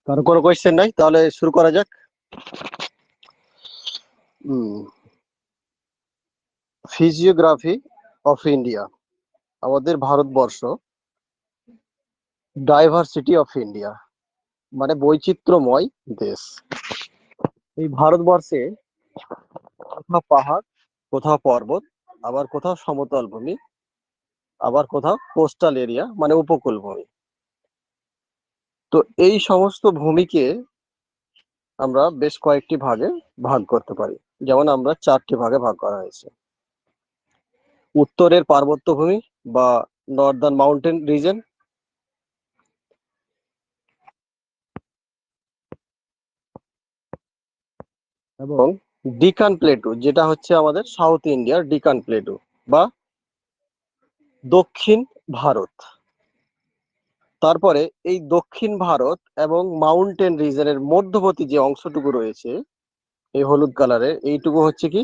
কারো কোনো কোয়েশ্চেন নাই? তাহলে শুরু করা যাক। ফিজিওগ্রাফি অফ ইন্ডিয়া, আমাদের ভারতবর্ষ, ডাইভার্সিটি অফ ইন্ডিয়া মানে বৈচিত্র্যময় দেশ। এই ভারতবর্ষে কোথাও পাহাড়, কোথাও পর্বত, আবার কোথাও সমতল ভূমি, আবার কোথাও কোস্টাল এরিয়া মানে উপকূল ভূমি। তো এই সমস্ত ভূমিকে আমরা বেশ কয়েকটি ভাগে ভাগ করতে পারি। যেমন আমরা 4টি ভাগে ভাগ করা হয়েছে। উত্তরের পার্বত্য ভূমি বা নর্দার্ন মাউন্টেন রিজন, এবং ডিকান প্লেটু, যেটা হচ্ছে আমাদের সাউথ ইন্ডিয়ার ডিকান প্লেটু বা দক্ষিণ ভারত। তারপরে এই দক্ষিণ ভারত এবং মাউন্টেন রিজনের মধ্যবর্তী যে অংশটুকু রয়েছে এই হলুদ কালারের, এইটুকু হচ্ছে কি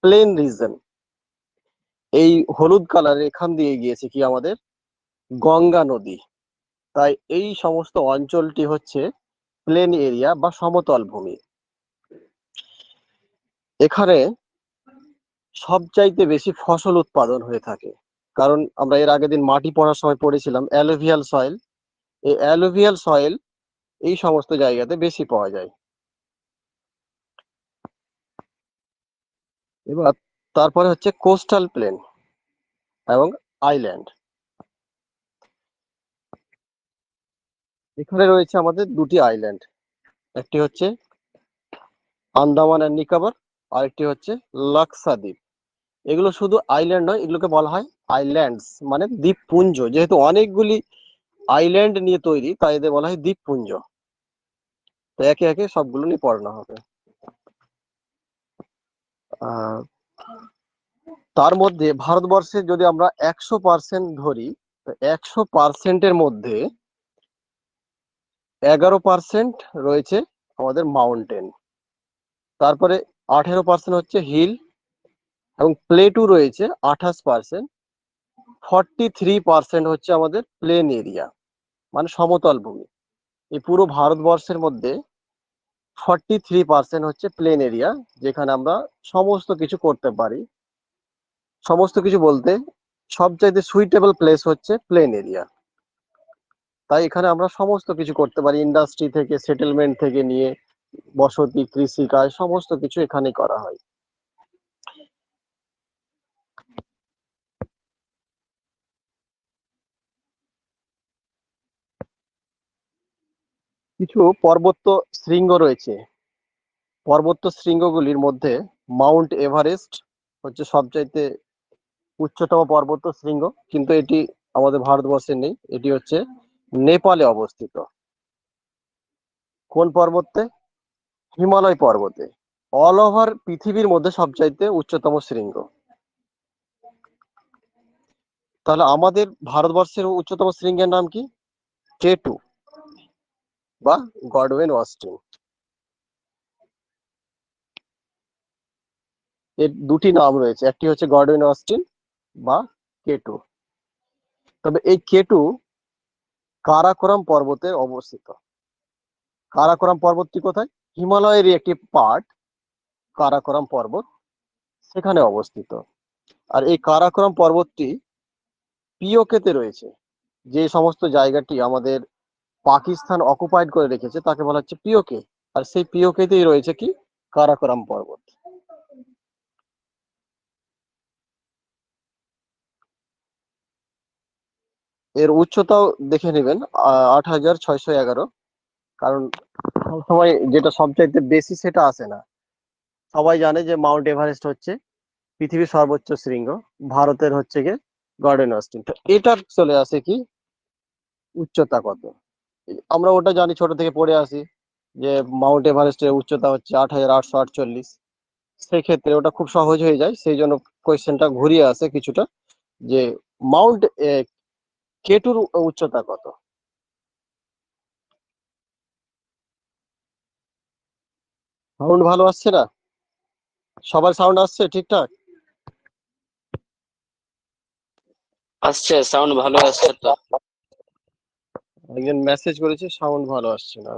প্লেন রিজন। এই হলুদ কালারের এখান দিয়ে গিয়েছে কি আমাদের গঙ্গা নদী। তাই এই সমস্ত অঞ্চলটি হচ্ছে প্লেন এরিয়া বা সমতল ভূমি। এখানে সবচাইতে বেশি ফসল উৎপাদন হয়ে থাকে, কারণ আমরা এর আগের দিন মাটি পড়ার সময় পড়েছিলাম অ্যালুভিয়াল সয়েল। এই অ্যালুভিয়াল সয়েল এই সমস্ত জায়গাতে বেশি পাওয়া যায়। এবার তারপরে হচ্ছে কোস্টাল প্লেন এবং আইল্যান্ড। এখানে রয়েছে আমাদের দুটি আইল্যান্ড, একটি হচ্ছে আন্দামান অ্যান্ড নিকোবর, আরেকটি হচ্ছে লাক্ষাদ্বীপ। এগুলো শুধু আইল্যান্ড নয়, এগুলোকে বলা হয় আইল্যান্ডস মানে দ্বীপপুঞ্জ। যেহেতু অনেকগুলি আইল্যান্ড নিয়ে তৈরি তাই এদের বলা হয় দ্বীপপুঞ্জ। তো একে একে সবগুলো নিয়ে পড়ানো হবে। আহ তার মধ্যে ভারতবর্ষে যদি আমরা 100% ধরি, তো 100%-এর মধ্যে 11% রয়েছে আমাদের মাউন্টেন, তারপরে 18% হচ্ছে হিল, এবং প্লেটু রয়েছে 28%। 43% হচ্ছে আমাদের প্লেন এরিয়া মানে সমতল ভূমি। এই পুরো ভারতবর্ষের মধ্যে 43% হচ্ছে প্লেন এরিয়া, যেখানে আমরা সমস্ত কিছু করতে পারি। সমস্ত কিছু বলতে সবচাইতে সুইটেবল প্লেস হচ্ছে প্লেন এরিয়া। তাই এখানে আমরা সমস্ত কিছু করতে পারি, ইন্ডাস্ট্রি থেকে সেটেলমেন্ট থেকে নিয়ে বসতি, কৃষিকাজ, সমস্ত কিছু এখানেই করা হয়। কিছু পর্বত শৃঙ্গ রয়েছে। পর্বত শৃঙ্গগুলির মধ্যে মাউন্ট এভারেস্ট হচ্ছে সবচাইতে উচ্চতম পর্বত শৃঙ্গ, কিন্তু এটি আমাদের ভারতবর্ষে নেই, এটি হচ্ছে নেপালে অবস্থিত। কোন পর্বতে? হিমালয় পর্বতে। অল ওভার পৃথিবীর মধ্যে সবচাইতে উচ্চতম শৃঙ্গ। তাহলে আমাদের ভারতবর্ষের উচ্চতম শৃঙ্গের নাম কি? K2 বা গডওয়েন অস্টিন। এর দুটি নাম রয়েছে, একটি হচ্ছে গডওয়েন অস্টিন বা K2। তবে এই K2 কারাকোরাম পর্বতে অবস্থিত। কারাকোরাম পর্বতটি কোথায়? হিমালয়েরই একটি পার্ট কারাকোরাম পর্বত, সেখানে অবস্থিত। আর এই কারাকোরাম পর্বতটি পিওকেতে রয়েছে। যে সমস্ত জায়গাটি আমাদের পাকিস্তান অকুপাইড করে রেখেছে তাকে বলা হচ্ছে পিওকে, আর সেই পিওকেতেই রয়েছে কি কারাকোরাম পর্বত। এর উচ্চতাও দেখে নেবেন, 8,611। কারণ সবসময় যেটা সবচাইতে বেশি সেটা আসে না। সবাই জানে যে মাউন্ট এভারেস্ট হচ্ছে পৃথিবীর সর্বোচ্চ শৃঙ্গ, ভারতের হচ্ছে গিয়ে গর্ডেন অস্টিন। তো এটার চলে আসে কি উচ্চতা কত। আমরা ওটা জানি, ছোট থেকে পড়ে আসি যে মাউন্ট এভারেস্টের উচ্চতা হচ্ছে 8,848। সেক্ষেত্রে ওটা খুব সহজ হয়ে যায়, সেই জন্য কোয়েশ্চেনটা ঘুরিয়ে আসে কিছুটা যে মাউন্ট কেটুর উচ্চতা কত। সাউন্ড ভালো আসছে না? সবার সাউন্ড আসছে ঠিকঠাক? আসছে, সাউন্ড ভালো আসছে তো। একজন মেসেজ করেছে সাউন্ড ভালো আসছে না।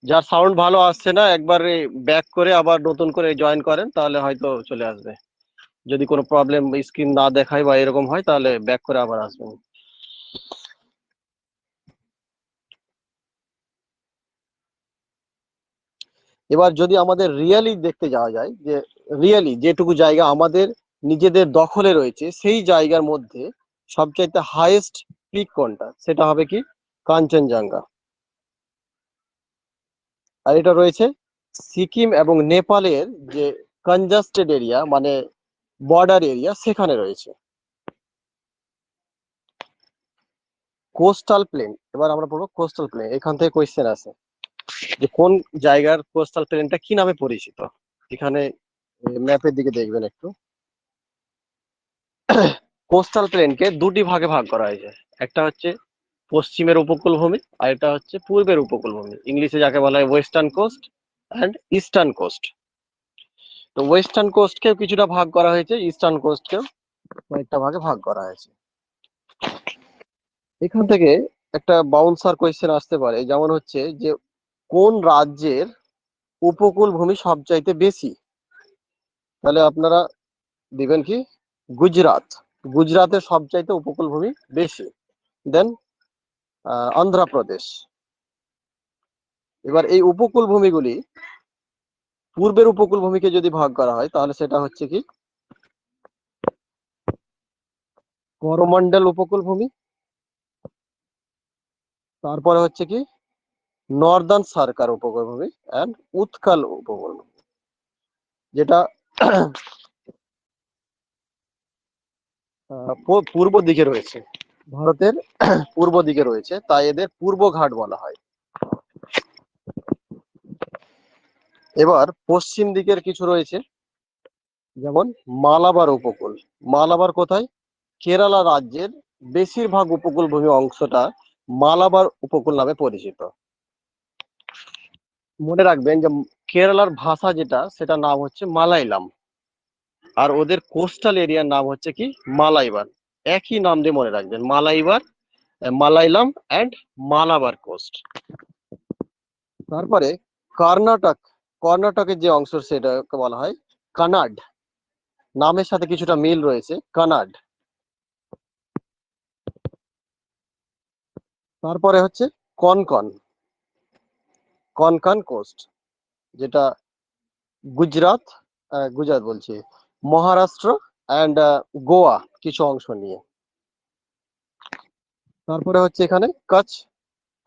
যার সাউন্ড ভালো আসছে না একবার ব্যাক করে আবার নতুন করে জয়েন করেন, তাহলে হয়তো চলে আসবে। যদি কোনো প্রবলেম স্ক্রিন না দেখায় বা এরকম হয় তাহলে ব্যাক করে আবার আসবেন। এবার যদি আমাদের রিয়েলি দেখতে যাওয়া যায়, যে রিয়েলি যেটুকু জায়গা আমাদের নিজেদের দখলে রয়েছে সেই জায়গার মধ্যে সবচাইতে হাইয়েস্ট পিক কোনটা, সেটা হবে কি কাঞ্চনজঙ্ঘা। আর এটা রয়েছে সিকিম এবং নেপালের যে কনজাস্টেড এরিয়া, মানে বর্ডার এরিয়া, সেখানে রয়েছে। কোস্টাল প্লেন, এবার আমরা পড়বো কোস্টাল প্লেন। এখান থেকে কোয়েশ্চেন আছে যে কোন জায়গার কোস্টাল প্লেনটা কি নামে পরিচিত। এখানে ম্যাপের দিকে দেখবেন একটু। কোস্টাল প্লেনকে দুটি ভাগে ভাগ করা হয়েছে। একটা হচ্ছে পশ্চিমের উপকূলভূমি, আর এটা হচ্ছে পূর্বের উপকূলভূমি, ইংলিশে যাকে বলা হয় western coast and eastern coast. তো ওয়েস্টার্ন কোস্টকেও কিছুটা ভাগ করা হয়েছে, ইস্টার্ন কোস্টকেও কয়েকটা ভাগে ভাগ করা হয়েছে। এখান থেকে একটা বাউন্সার কোয়েশ্চেন আসতে পারে, যেমন হচ্ছে যে কোন রাজ্যের উপকূল ভূমি সবচাইতে বেশি। তাহলে আপনারা দিবেন কি গুজরাট। গুজরাটের সবচাইতে উপকূল ভূমি বেশি। দেন অন্ধ্রপ্রদেশ। এবার এই উপকূল ভূমিগুলি পূর্বের উপকূল ভূমিকে যদি ভাগ করা হয় তাহলে সেটা হচ্ছে কি করমন্ডল উপকূল ভূমি। তারপরে হচ্ছে কি নর্দার্ন সরকার উপকূল ভূমি এন্ড উৎকল উপকূল ভূমি, যেটা পূর্ব দিকে রয়েছে, ভারতের পূর্ব দিকে রয়েছে, তাই এদের পূর্ব ঘাট বলা হয়। এবার পশ্চিম দিকের কিছু রয়েছে, যেমন মালাবার উপকূল। মালাবার কোথায়? কেরালা রাজ্যের বেশিরভাগ উপকূল ভূমি অংশটা মালাবার উপকূল নামে পরিচিত। মনে রাখবেন যে কেরালার ভাষা যেটা, সেটা নাম হচ্ছে মালাইলাম, আর ওদের কোস্টাল এরিয়ার নাম হচ্ছে কি মালাইবার। একই নাম দিয়ে মনে রাখবেন, মালাইবার, মালাইলাম অ্যান্ড মালাবার কোস্ট। তারপরে কর্ণাটক, কর্ণাটকের যে অংশ সেটাকে বলা হয় কানাড। নামের সাথে কিছুটা মিল রয়েছে, কানাড। তারপরে হচ্ছে কনকন, কনকন কোস্ট, যেটা গুজরাট, গুজরাট বলছি, মহারাষ্ট্র অ্যান্ড গোয়া কিছু অংশ নিয়ে। তারপরে হচ্ছে এখানে কচ্ছ।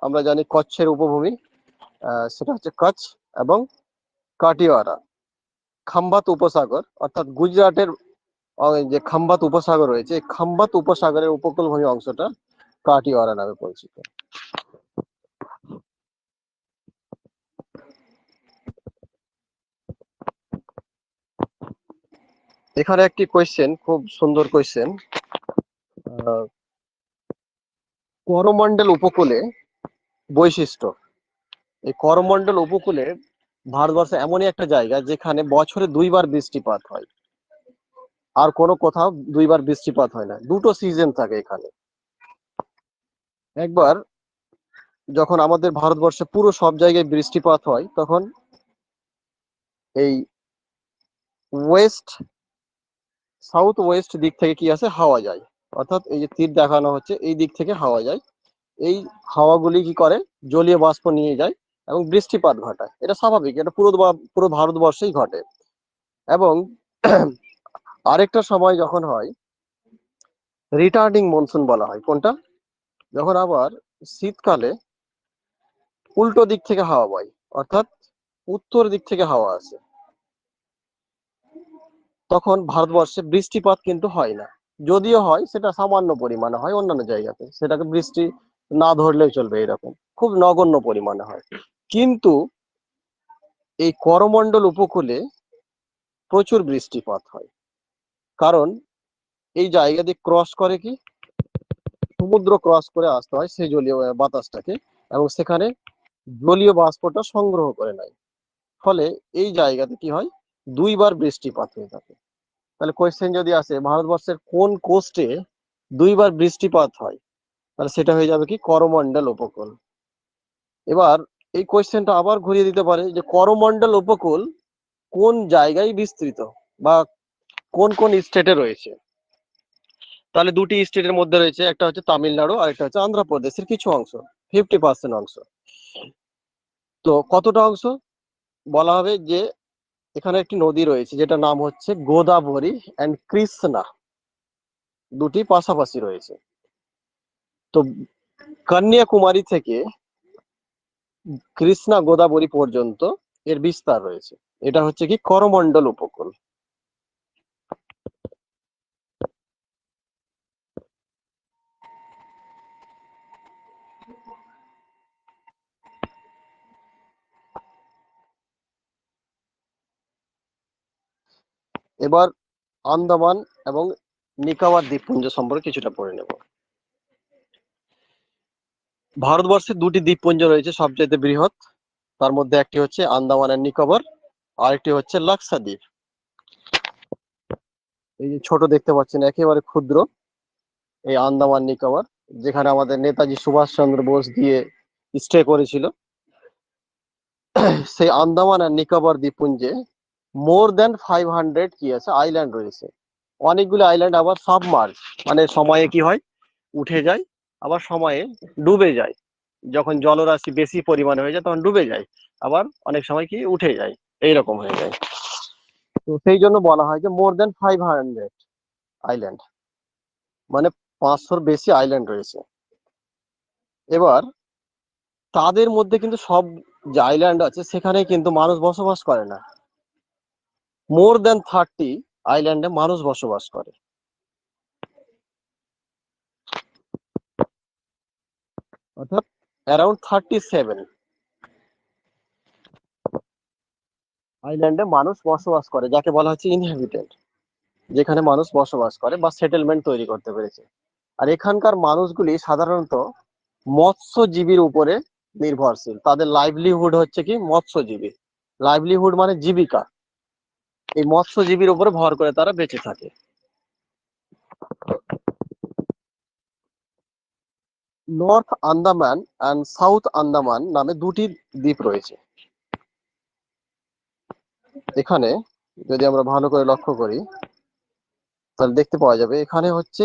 আমরা জানি কচ্ছের উপভূমি, সেটা হচ্ছে কচ্ছ এবং কাটিওয়ারা। খাম্বাত উপসাগর, অর্থাৎ গুজরাটের যে খাম্বাত উপসাগর রয়েছে, এই খাম্বাত উপসাগরের উপকূলভূমি অংশটা কাটিওয়ারা নামে পরিচিত। এখানে একটি কোয়েশ্চেন, খুব সুন্দর কোয়েশ্চেন। করমন্ডল উপকূলে বৈশিষ্ট্য। এই করমন্ডল উপকূলে ভারতবর্ষে এমনই একটা জায়গা যেখানে বছরে দুইবার বৃষ্টিপাত হয়, আর কোনো কোথাও দুইবার বৃষ্টিপাত হয় না, দুটো সিজন থাকে এখানে। একবার যখন আমাদের ভারতবর্ষে পুরো সব জায়গায় বৃষ্টিপাত হয়, তখন এই ওয়েস্ট, সাউথ ওয়েস্ট দিক থেকে কি আসে, হাওয়া যায়। অর্থাৎ এই যে তীর দেখানো হচ্ছে, এই দিক থেকে হাওয়া যায়। এই হাওয়াগুলি কি করে, জলীয় বাষ্প নিয়ে যায় এবং বৃষ্টিপাত ঘটায়। এটা স্বাভাবিক, এটা পুরো ভারতবর্ষেই ঘটে। এবং আরেকটা সময় যখন হয়, রিটার্নিং মনসুন বলা হয়। কোনটা? যখন আবার শীতকালে উল্টো দিক থেকে হাওয়া বয়, অর্থাৎ উত্তর দিক থেকে হাওয়া আসে, তখন ভারতবর্ষে বৃষ্টিপাত কিন্তু হয় না। যদিও হয় সেটা সামান্য পরিমাণে হয়, অন্যান্য জায়গাতে সেটাকে বৃষ্টি না ধরলেও চলবে, এরকম খুব নগণ্য পরিমাণে হয়। কিন্তু এই করমণ্ডল উপকূলে প্রচুর বৃষ্টিপাত হয়, কারণ এই জায়গা দিয়ে ক্রস করে কি সমুদ্র ক্রস করে আসতে হয় সেই জলীয় বাতাসটাকে, এবং সেখানে জলীয় বাষ্পটা সংগ্রহ করে নেয়। ফলে এই জায়গাতে কি হয়, দুইবার বৃষ্টিপাত হয়ে থাকে। তাহলে কোয়েশ্চেন যদি আসে ভারতবর্ষের কোন কোস্টে দুইবার বৃষ্টিপাত হয়, তাহলে সেটা হয়ে যাবে কি করমণ্ডল উপকূল। এবার এই কোয়েশ্চেনটা আবার ঘুরিয়ে দিতে পারে যে করমণ্ডল উপকূল কোন জায়গায় বিস্তৃত বা কোন কোন স্টেটে রয়েছে। তাহলে দুটি স্টেটের মধ্যে রয়েছে, একটা হচ্ছে তামিলনাড়ু আর একটা হচ্ছে অন্ধ্রপ্রদেশের কিছু অংশ, 50% অংশ। তো কতটা অংশ বলা হবে যে এখানে একটি নদী রয়েছে যেটা নাম হচ্ছে গোদাবরী অ্যান্ড কৃষ্ণা, দুটি পাশাপাশি রয়েছে। তো কন্যাকুমারী থেকে কৃষ্ণা গোদাবরী পর্যন্ত এর বিস্তার রয়েছে। এটা হচ্ছে কি করমণ্ডল উপকূল। এবার আন্দামান এবং নিকোবর দ্বীপপুঞ্জ সম্পর্কে কিছুটা পড়ে নেব। ভারতবর্ষে দুটি দ্বীপপুঞ্জ রয়েছে সবচেয়ে বৃহৎ, তার মধ্যে একটি হচ্ছে আন্দামান আর নিকোবর, আরেকটি হচ্ছে লাক্ষাদ্বীপ। এই যে ছোট দেখতে পাচ্ছেন একেবারে ক্ষুদ্র এই আন্দামান নিকোবর, যেখানে আমাদের নেতাজি সুভাষচন্দ্র বোস গিয়ে স্টে করেছিল। সেই আন্দামান আর নিকোবর দ্বীপপুঞ্জে মোর দেন 500 কি আছে আইল্যান্ড রয়েছে। অনেকগুলো আইল্যান্ড আবার সাবমার্জ, মানে সময়ে কি হয় উঠে যায়, আবার সময়ে ডুবে যায়। যখন জলরাশি বেশি পরিমাণে হয়ে যায় তখন ডুবে যায়, আবার অনেক সময় কি উঠে যায়, এইরকম হয়ে যায়। তো সেই জন্য বলা হয় যে মোর দেন 500 আইল্যান্ড, মানে 500-র বেশি আইল্যান্ড রয়েছে। এবার তাদের মধ্যে কিন্তু সব যে আইল্যান্ড আছে সেখানে কিন্তু মানুষ বসবাস করে না। মোর দেন 30 আইল্যান্ডে মানুষ বসবাস করে, অর্থাৎ অ্যারাউন্ড 37 আইল্যান্ডে মানুষ বসবাস করে, যাকে বলা হচ্ছে ইনহ্যাবিটেড, যেখানে মানুষ বসবাস করে বা সেটেলমেন্ট তৈরি করতে পেরেছে। আর এখানকার মানুষগুলি সাধারণত মৎস্যজীবীর উপরে নির্ভরশীল, তাদের লাইভলিহুড হচ্ছে কি মৎস্যজীবী। লাইভলিহুড মানে জীবিকা, এই মৎস্যজীবীর উপরে ভর করে তারা বেঁচে থাকে। North Andaman and south Andaman নামে দুটি দ্বীপ রয়েছে। এখানে যদি আমরা ভালো করে লক্ষ্য করি তাহলে দেখতে পাওয়া যাবে এখানে হচ্ছে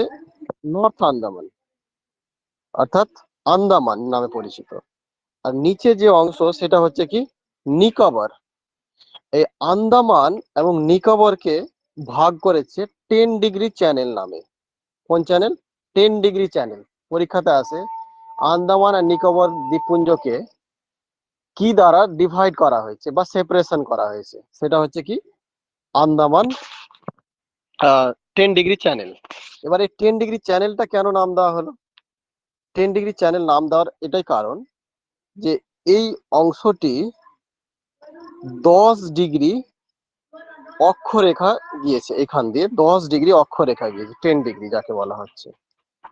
নর্থ আন্দামান, অর্থাৎ আন্দামান নামে পরিচিত। আর নিচে যে অংশ সেটা হচ্ছে কি নিকোবর। এই আন্দামান এবং নিকোবরকে ভাগ করেছে 10 ডিগ্রি চ্যানেল নামে। কোন চ্যানেল? 10 degree channel. পরীক্ষাতে আসে আন্দামান আর নিকোবর দ্বীপপুঞ্জকে কি দ্বারা ডিভাইড করা হয়েছে বা সেপারেশন করা হয়েছে, সেটা হচ্ছে কি আন্দামান 10 ডিগ্রি চ্যানেল। এবার এই 10 ডিগ্রি চ্যানেলটা কেন নাম দেওয়া হলো? 10 ডিগ্রি চ্যানেল নাম দেওয়ার এটাই কারণ যে এই অংশটি 10 ডিগ্রি অক্ষরেখা গিয়েছে, এখান দিয়ে 10 ডিগ্রি অক্ষরেখা গিয়েছে, 10 ডিগ্রি যাকে বলা হচ্ছে।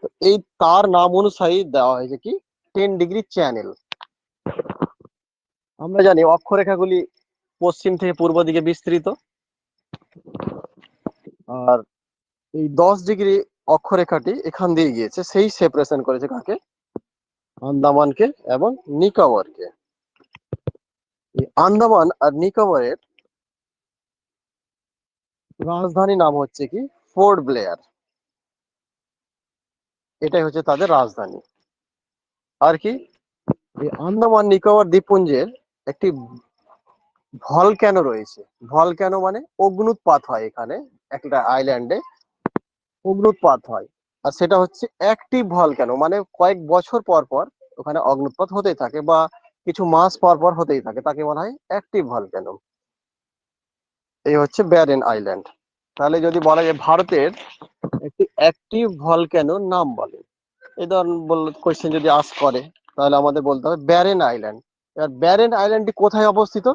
তো এই তার নাম অনুসারে দেওয়া হয়েছে কি 10 ডিগ্রি চ্যানেল। আমরা জানি অক্ষরেখাগুলি পশ্চিম থেকে পূর্ব দিকে বিস্তৃত, আর এই 10 ডিগ্রি অক্ষরেখাটি এখান দিয়ে গিয়েছে, সেই সেপারেশন করেছে কাকে? আন্দামানকে এবং নিকোবরকে। এই আন্দামান আর নিকোবরের রাজধানী নাম হচ্ছে কি পোর্ট ব্লেয়ার, এটাই হচ্ছে তাদের রাজধানী। আর কি এই আন্দামান নিকোবর দ্বীপপুঞ্জের একটি ভলক্যানো রয়েছে। ভলক্যানো মানে অগ্নুৎপাত হয়, এখানে একটা আইল্যান্ডে অগ্নুৎপাত হয়। আর সেটা হচ্ছে অ্যাক্টিভ ভলক্যানো, মানে কয়েক বছর পর পর ওখানে অগ্নুৎপাত হতেই থাকে বা কিছু মাস পর পর হতেই থাকে, তাকে বলা হয় অ্যাক্টিভ ভলক্যানো। এই হচ্ছে ব্যারেন আইল্যান্ড। তাহলে যদি বলা যায় ভারতের একটি অ্যাক্টিভ ভলক্যানোর নাম বলে, এই ধরুন বলল কোয়েশ্চেন যদি আস্ক করে তাহলে আমাদের বলতে হবে ব্যারেন আইল্যান্ড। এবার ব্যারেন আইল্যান্ডটি কোথায় অবস্থিত?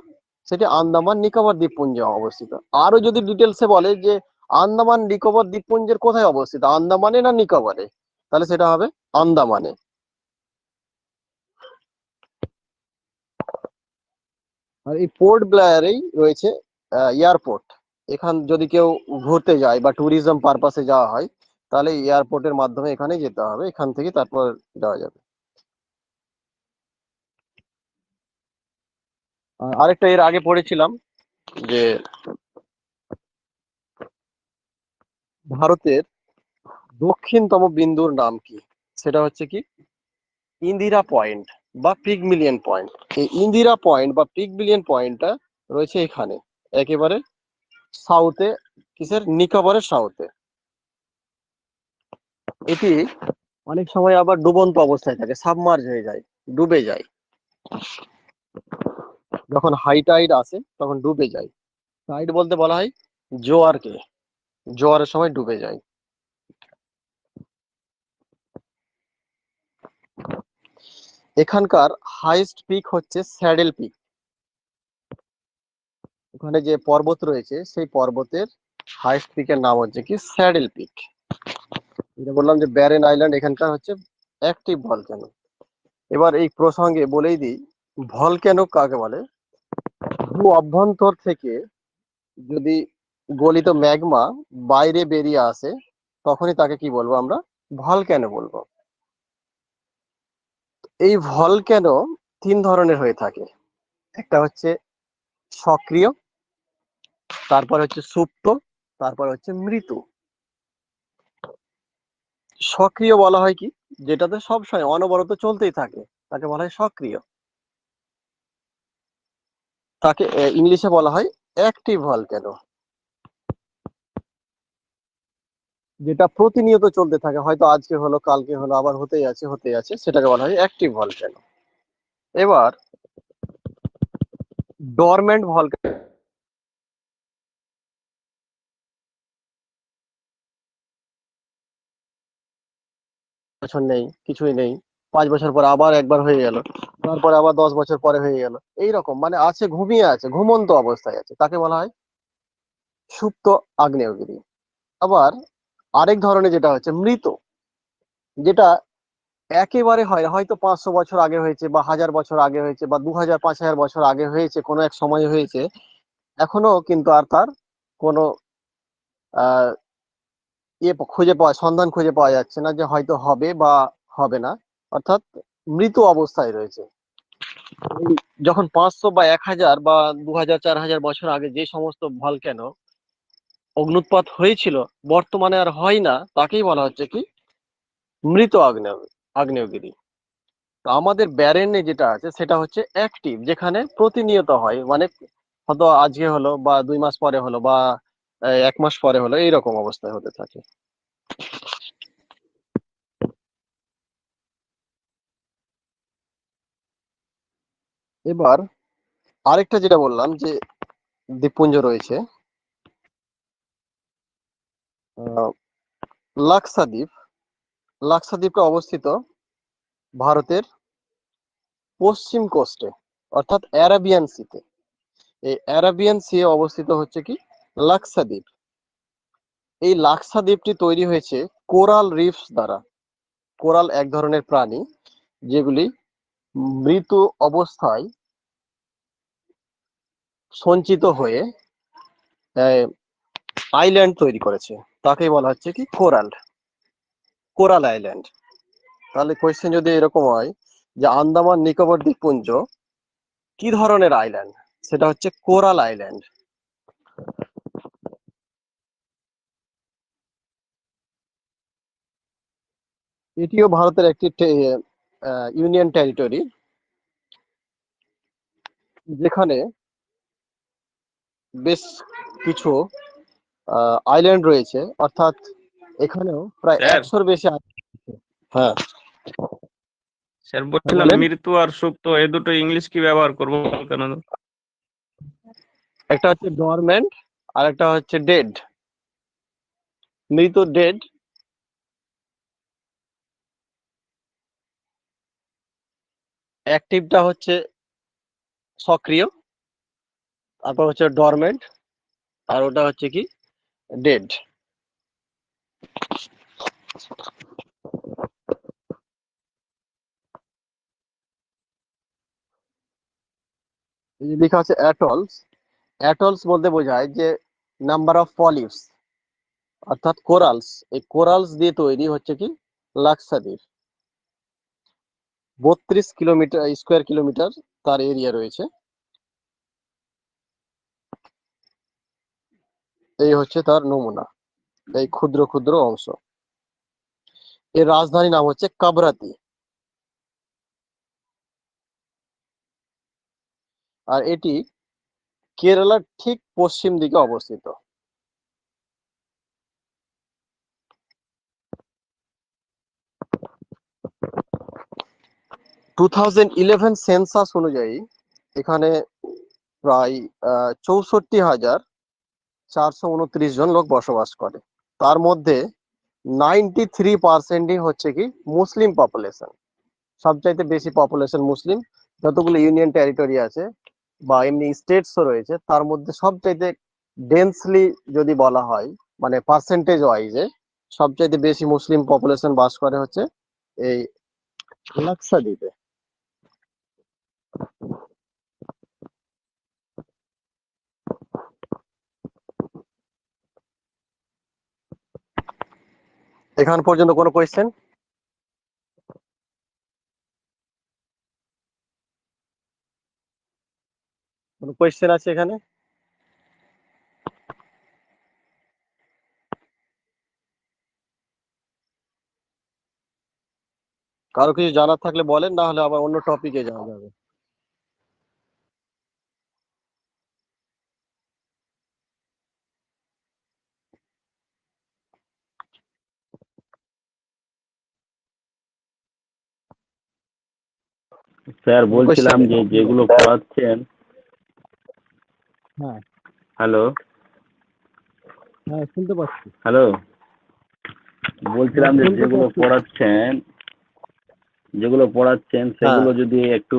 সেটি আন্দামান নিকোবর দ্বীপপুঞ্জে অবস্থিত। আরো যদি ডিটেলসে বলে যে আন্দামান নিকোবর দ্বীপপুঞ্জের কোথায় অবস্থিত, আন্দামানে না নিকোবরে, তাহলে সেটা হবে আন্দামানে। আর এই পোর্ট ব্লেয়ারেই রয়েছে এয়ারপোর্ট। এখান যদি কেউ ঘুরতে যায় বা ট্যুরিজম পারপাসে যাওয়া হয় তাহলে এয়ারপোর্টের মাধ্যমে এখানে যেতে হবে, এখান থেকে তারপর যাওয়া যাবে। আর আরেকটা এর আগে পড়েছিলাম যে ভারতের দক্ষিণতম বিন্দুর নাম কি, সেটা হচ্ছে কি ইন্দিরা পয়েন্ট বা পিগমিলিয়ন পয়েন্ট। এই ইন্দিরা পয়েন্ট বা পিগমিলিয়ন পয়েন্টটা রয়েছে এখানে, একেবারে সাউথে, কিসের, নিকোবরের সাউথে। এটি অনেক সময় আবার ডুবন্ত অবস্থায় থাকে, সাবমার্জ হয়ে যায়, ডুবে যায়। যখন হাই টাইড আসে তখন ডুবে যায়। টাইড বলতে বলা হয় জোয়ারকে, জোয়ারের সময় ডুবে যায়। এখানকার হাইস্ট পিক হচ্ছে স্যাডেল পিক। ওখানে যে পর্বত রয়েছে সেই পর্বতের হাইস্ট পিকের নাম হচ্ছে কি স্যাডেল পিক। যেটা বললাম যে ব্যারেন আইল্যান্ড এখানকার হচ্ছে অ্যাক্টিভ ভলক্যানো। এবার এই প্রসঙ্গে বলেই দিই, ভলক্যানো কাকে বলে। ভূ অভ্যন্তর থেকে যদি গলিত ম্যাগমা বাইরে বেরিয়ে আসে তখনই তাকে কি বলবো আমরা, ভলক্যানো বলবো। এই ভলক্যানো তিন ধরনের হয়ে থাকে। একটা হচ্ছে সক্রিয়, তারপর হচ্ছে সুপ্ত, তারপর হচ্ছে মৃত। সক্রিয় বলা হয় কি, যেটাতে সবসময় অনবরত চলতেই থাকে তাকে বলা হয় সক্রিয়। তাকে ইংলিশে বলা হয় অ্যাক্টিভ ভলক্যানো। যেটা প্রতিনিয়ত চলতে থাকে, হয়তো আজকে হলো কালকে হলো আবার হতেই আছে হতেই আছে, সেটাকে বলা হয় অ্যাক্টিভ ভলক্যানো। এবার ডরমেন্ট ভলক্যানো, বছর নেই, কিছুই নেই, 5 বছর পরে আবার একবার হয়ে গেল, তারপরে আবার 10 বছর পরে হয়ে গেল, এইরকম মানে আছে, ঘুমিয়ে আছে, ঘুমন্ত অবস্থায় আছে, তাকে বলা হয় সুপ্ত আগ্নেয়গিরি। আবার আরেক ধরনের যেটা হচ্ছে মৃত, যেটা একেবারে হয় হয়তো 500 বছর আগে হয়েছে বা 1000 বছর আগে হয়েছে বা 2000 5000 বছর আগে হয়েছে, কোনো এক সময় হয়েছে, এখনো কিন্তু আর তার কোনো আহ সন্ধান খুঁজে পাওয়া যাচ্ছে না যে হয়তো হবে বা হবে না, অর্থাৎ মৃত অবস্থায় রয়েছে। এই যখন 500 বা 1000 বা 2000 4000 বছর আগে যে সমস্ত ভলক্যানো অগ্নুৎপাত হয়েছিল বর্তমানে আর হয় না, তাকেই বলা হচ্ছে কি মৃত আগ্নেয়গিরি। তো আমাদের ব্যারেনে যেটা আছে সেটা হচ্ছে অ্যাক্টিভ, যেখানে প্রতিনিয়ত হয়, মানে হয়তো আজকে হলো বা 2 মাস পরে হলো বা 1 মাস পরে হলো, এইরকম অবস্থায় হতে থাকে। এবার আরেকটা যেটা বললাম যে দ্বীপপুঞ্জ রয়েছে, আহ, লাক্সাদ্বীপ। লাক্সাদ্বীপটা অবস্থিত ভারতের পশ্চিম কোস্টে, অর্থাৎ অ্যারাবিয়ান সিতে। এই অ্যারাবিয়ান সি অবস্থিত হচ্ছে কি লাক্সাদ্বীপ। এই লাক্সাদ্বীপটি তৈরি হয়েছে কোরাল রিফস দ্বারা। কোরাল এক ধরনের প্রাণী যেগুলি মৃত অবস্থায় সঞ্চিত হয়ে আইল্যান্ড তৈরি করেছে, তাকেই বলা হচ্ছে কি কোরাল, কোরাল আইল্যান্ড। তাহলে কোয়েশ্চেন যদি এরকম হয় যে আন্দামান নিকোবর দ্বীপপুঞ্জ কি ধরনের আইল্যান্ড, সেটা হচ্ছে কোরাল আইল্যান্ড। এটিও ভারতের একটি ইউনিয়ন টেরিটরি, যেখানে বেশ কিছু আইল্যান্ড রয়েছে, অর্থাৎ এখানেও প্রায় স্যার 100-র বেশি হ্যাঁ, স্যার বলছিলাম বলেন। মৃত্যু আর সুপ্ত এই দুটো ইংলিশ কি ব্যবহার করবো কেন? একটা হচ্ছে ডরমেন্ট আর একটা হচ্ছে ডেড, মৃত ডেড। অ্যাক্টিভটা হচ্ছে সক্রিয়, তারপর হচ্ছে ডরমেন্ট, আর ওটা হচ্ছে কি ডেড। এই যে লেখা আছে অ্যাটলস, অ্যাটলস বলতে বোঝায় যে নাম্বার অফ পলিপস, অর্থাৎ কোরালস। এই কোরালস দিয়ে তৈরি হচ্ছে কি লাক্ষাদ্বীপ। 32 স্কোয়ার কিলোমিটার তার এরিয়া রয়েছে। এই হচ্ছে তার নমুনা, এই ক্ষুদ্র ক্ষুদ্র অংশ। এর রাজধানী নাম হচ্ছে কাবরাতি। আর এটি কেরালার ঠিক পশ্চিম দিকে অবস্থিত। টু 2011 সেন্সাস অনুযায়ী এখানে প্রায় 64,429 জন লোক বসবাস করে। তার মধ্যে 93% হচ্ছে কি মুসলিম পপুলেশন। সবচাইতে বেশি পপুলেশন মুসলিম। যতগুলো ইউনিয়ন টেরিটরি আছে বা এমনি স্টেটসও রয়েছে, তার মধ্যে সবচাইতে ডেন্সলি যদি বলা হয়, মানে পার্সেন্টেজ ওয়াইজে সবচাইতে বেশি মুসলিম পপুলেশন বাস করে হচ্ছে এই লাক্ষাদ্বীপে। এখান পর্যন্ত কোনো কোয়েশ্চেন? কোনো কোয়েশ্চেন আছে এখানে? কারো কিছু জানার থাকলে বলেন, না হলে আবার অন্য টপিকে যাওয়া যাবে। স্যার কোনো বলছিলাম কোয়েশ্চেন? যে যেগুলো পড়াচ্ছেন, হ্যাঁ হ্যালো হ্যাঁ, শুনতে পাচ্ছি। হ্যালো, হ্যাঁ বলছিলাম যে শুনতে পাচ্ছি। যেগুলো পড়াচ্ছেন হ্যাঁ, সেগুলো যদি একটু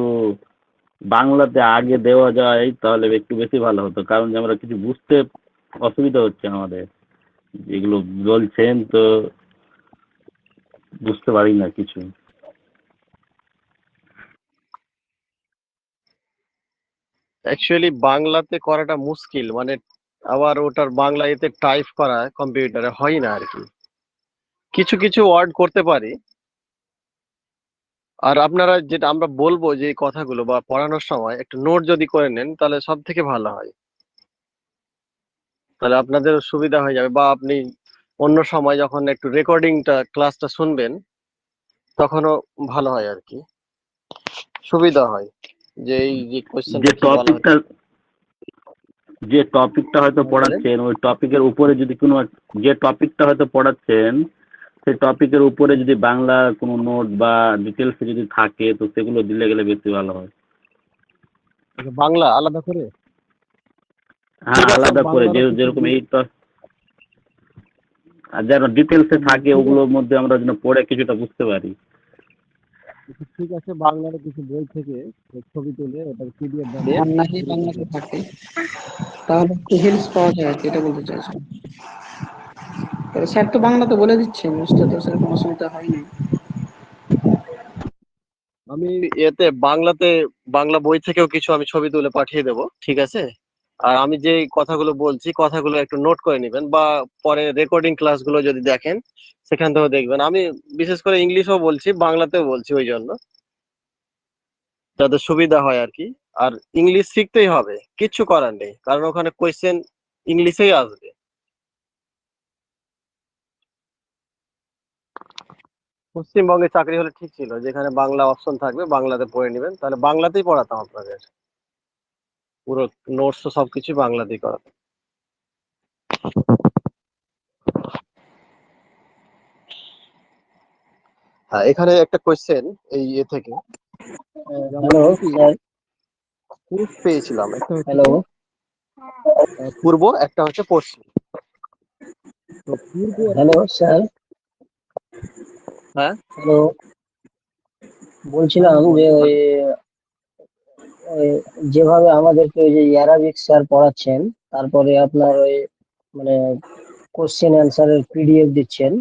বাংলাতে আগে দেওয়া যায় তাহলে একটু বেশি ভালো হতো, কারণ যে আমরা কিছু বুঝতে অসুবিধা হচ্ছে আমাদের। যেগুলো বলছেন তো বুঝতে পারি না কিছু। অ্যাকচুয়ালি বাংলাতে করাটা মুশকিল, মানে আবার ওটার বাংলা এতে টাইপ করা কম্পিউটারে হয় না আর কি। কিছু কিছু ওয়ার্ড করতে পারি। আর আপনারা যেটা আমরা বলবো যে এই কথাগুলো বা পড়ানোর সময় একটু নোট যদি করে নেন তাহলে সব থেকে ভালো হয়। তাহলে আপনাদের সুবিধা হয়ে যাবে, বা আপনি অন্য সময় যখন একটু রেকর্ডিংটা ক্লাসটা শুনবেন তখনও ভালো হয় আর কি, সুবিধা হয় যে এই যে যে কোশ্চেনটা কি বলা টপিকটা হচ্ছে। যে টপিকটা হয়তো হ্যাঁ, বলেন। পড়াচ্ছেন ওই টপিকের উপরে যদি কোনো, যে টপিকটা হয়তো পড়াচ্ছেন সেই টপিকের উপরে যদি বাংলা কোনো নোট বা ডিটেলস যদি থাকে তো সেগুলো দিলে গেলে বেশি ভালো হয়। আচ্ছা, বাংলা আলাদা করে? হ্যাঁ, ঠিক আছে, আলাদা করে বাংলারও কিছু যেরকম এই আর যেন ডিটেলসে থাকে ঠিক আছে। ওগুলোর মধ্যে আমরা যেন পড়ে কিছুটা বুঝতে পারি। ঠিক আছে, বাংলারও কিছু বই থেকে ছবি তুলে ওটা পিডিএফ বানিয়ে বাংলায় বাংলাতে থাকে তাহলে একটু হেল্প পাওয়া যায় আর কি, এটা বলতে চাইছেন। স্যার তো বাংলাতে বলে দিচ্ছে, বুঝতে তো সেরকম অসুবিধা হয়নি। আমি এতে বাংলাতে বাংলা বই থেকেও কিছু আমি ছবি তুলে পাঠিয়ে দেবো, ঠিক আছে? আর আমি যে কথাগুলো বলছি কথাগুলো একটু নোট করে নেবেন, বা পরে রেকর্ডিং ক্লাসগুলো যদি দেখেন সেখান থেকেও দেখবেন। আমি বিশেষ করে ইংলিশও বলছি, বাংলাতেও বলছি, ওই জন্য যাতে সুবিধা হয় আর কি। আর ইংলিশ শিখতেই হবে, কিচ্ছু করার নেই, কারণ ওখানে কোয়েশ্চেন ইংলিশেই আসবে। পশ্চিমবঙ্গে চাকরি হলে ঠিক ছিল, যেখানে বাংলা অপশন থাকবে বাংলাতে পড়ে নেবেন, তাহলে বাংলাতেই পড়াতাম আপনাদের। পুরো নোটস সবকিছু বাংলাতেই করাতাম। হ্যাঁ, এখানে একটা কোয়েশ্চেন এই ইয়ে থেকে, যেমন হ্যালো দুটি স্যার। প্রুফ পেয়েছিলাম, একটা হচ্ছে হ্যালো। কি, পূর্ব, একটা হচ্ছে পশ্চিম। তো পূর্ব আর হ্যালো স্যার। হ্যাঁ হ্যালো, হ্যাঁ বলছিলাম হ্যাঁ, যে বলেন ওই বলেন। ওই যেভাবে আমাদেরকে ওই যে অ্যারাবিক স্যার পড়াচ্ছেন, তারপরে আপনার ওই মানে কোশ্চেন অ্যান্সারের পিডিএফ দিচ্ছেন,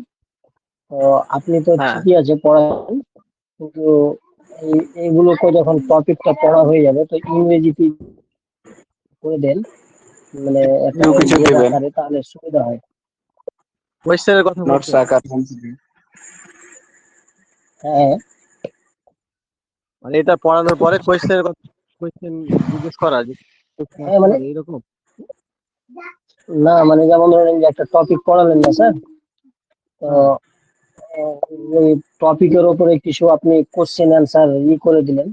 তো আপনি তো হ্যাঁ, ঠিকই আছে পড়াচ্ছেন, কিন্তু এই এইগুলোকে যখন টপিকটা পড়া হয়ে যাবে তো ইংরেজিতে করে দেন, মানে একটা কেউ কিছু ইয়ের দেবেন। আকারে, তাহলে সুবিধা হয়। কোয়েশ্চেনের কথা নোটস বলছেন, আকার। হ্যাঁ, মানে এটা পড়ানোর পরে কোয়েশ্চেনের কথা, কোয়েশ্চেন জিজ্ঞেস করা যে প্রশ্ন হ্যাঁ আসতে মানে পারে এরকম। না, মানে যেমন ধরেন যে একটা টপিক পড়ালেন না স্যার, তো হ্যাঁ ওই টপিকের উপরে কিছু আপনি কোশ্চেন অ্যান্সার করে দিলেন।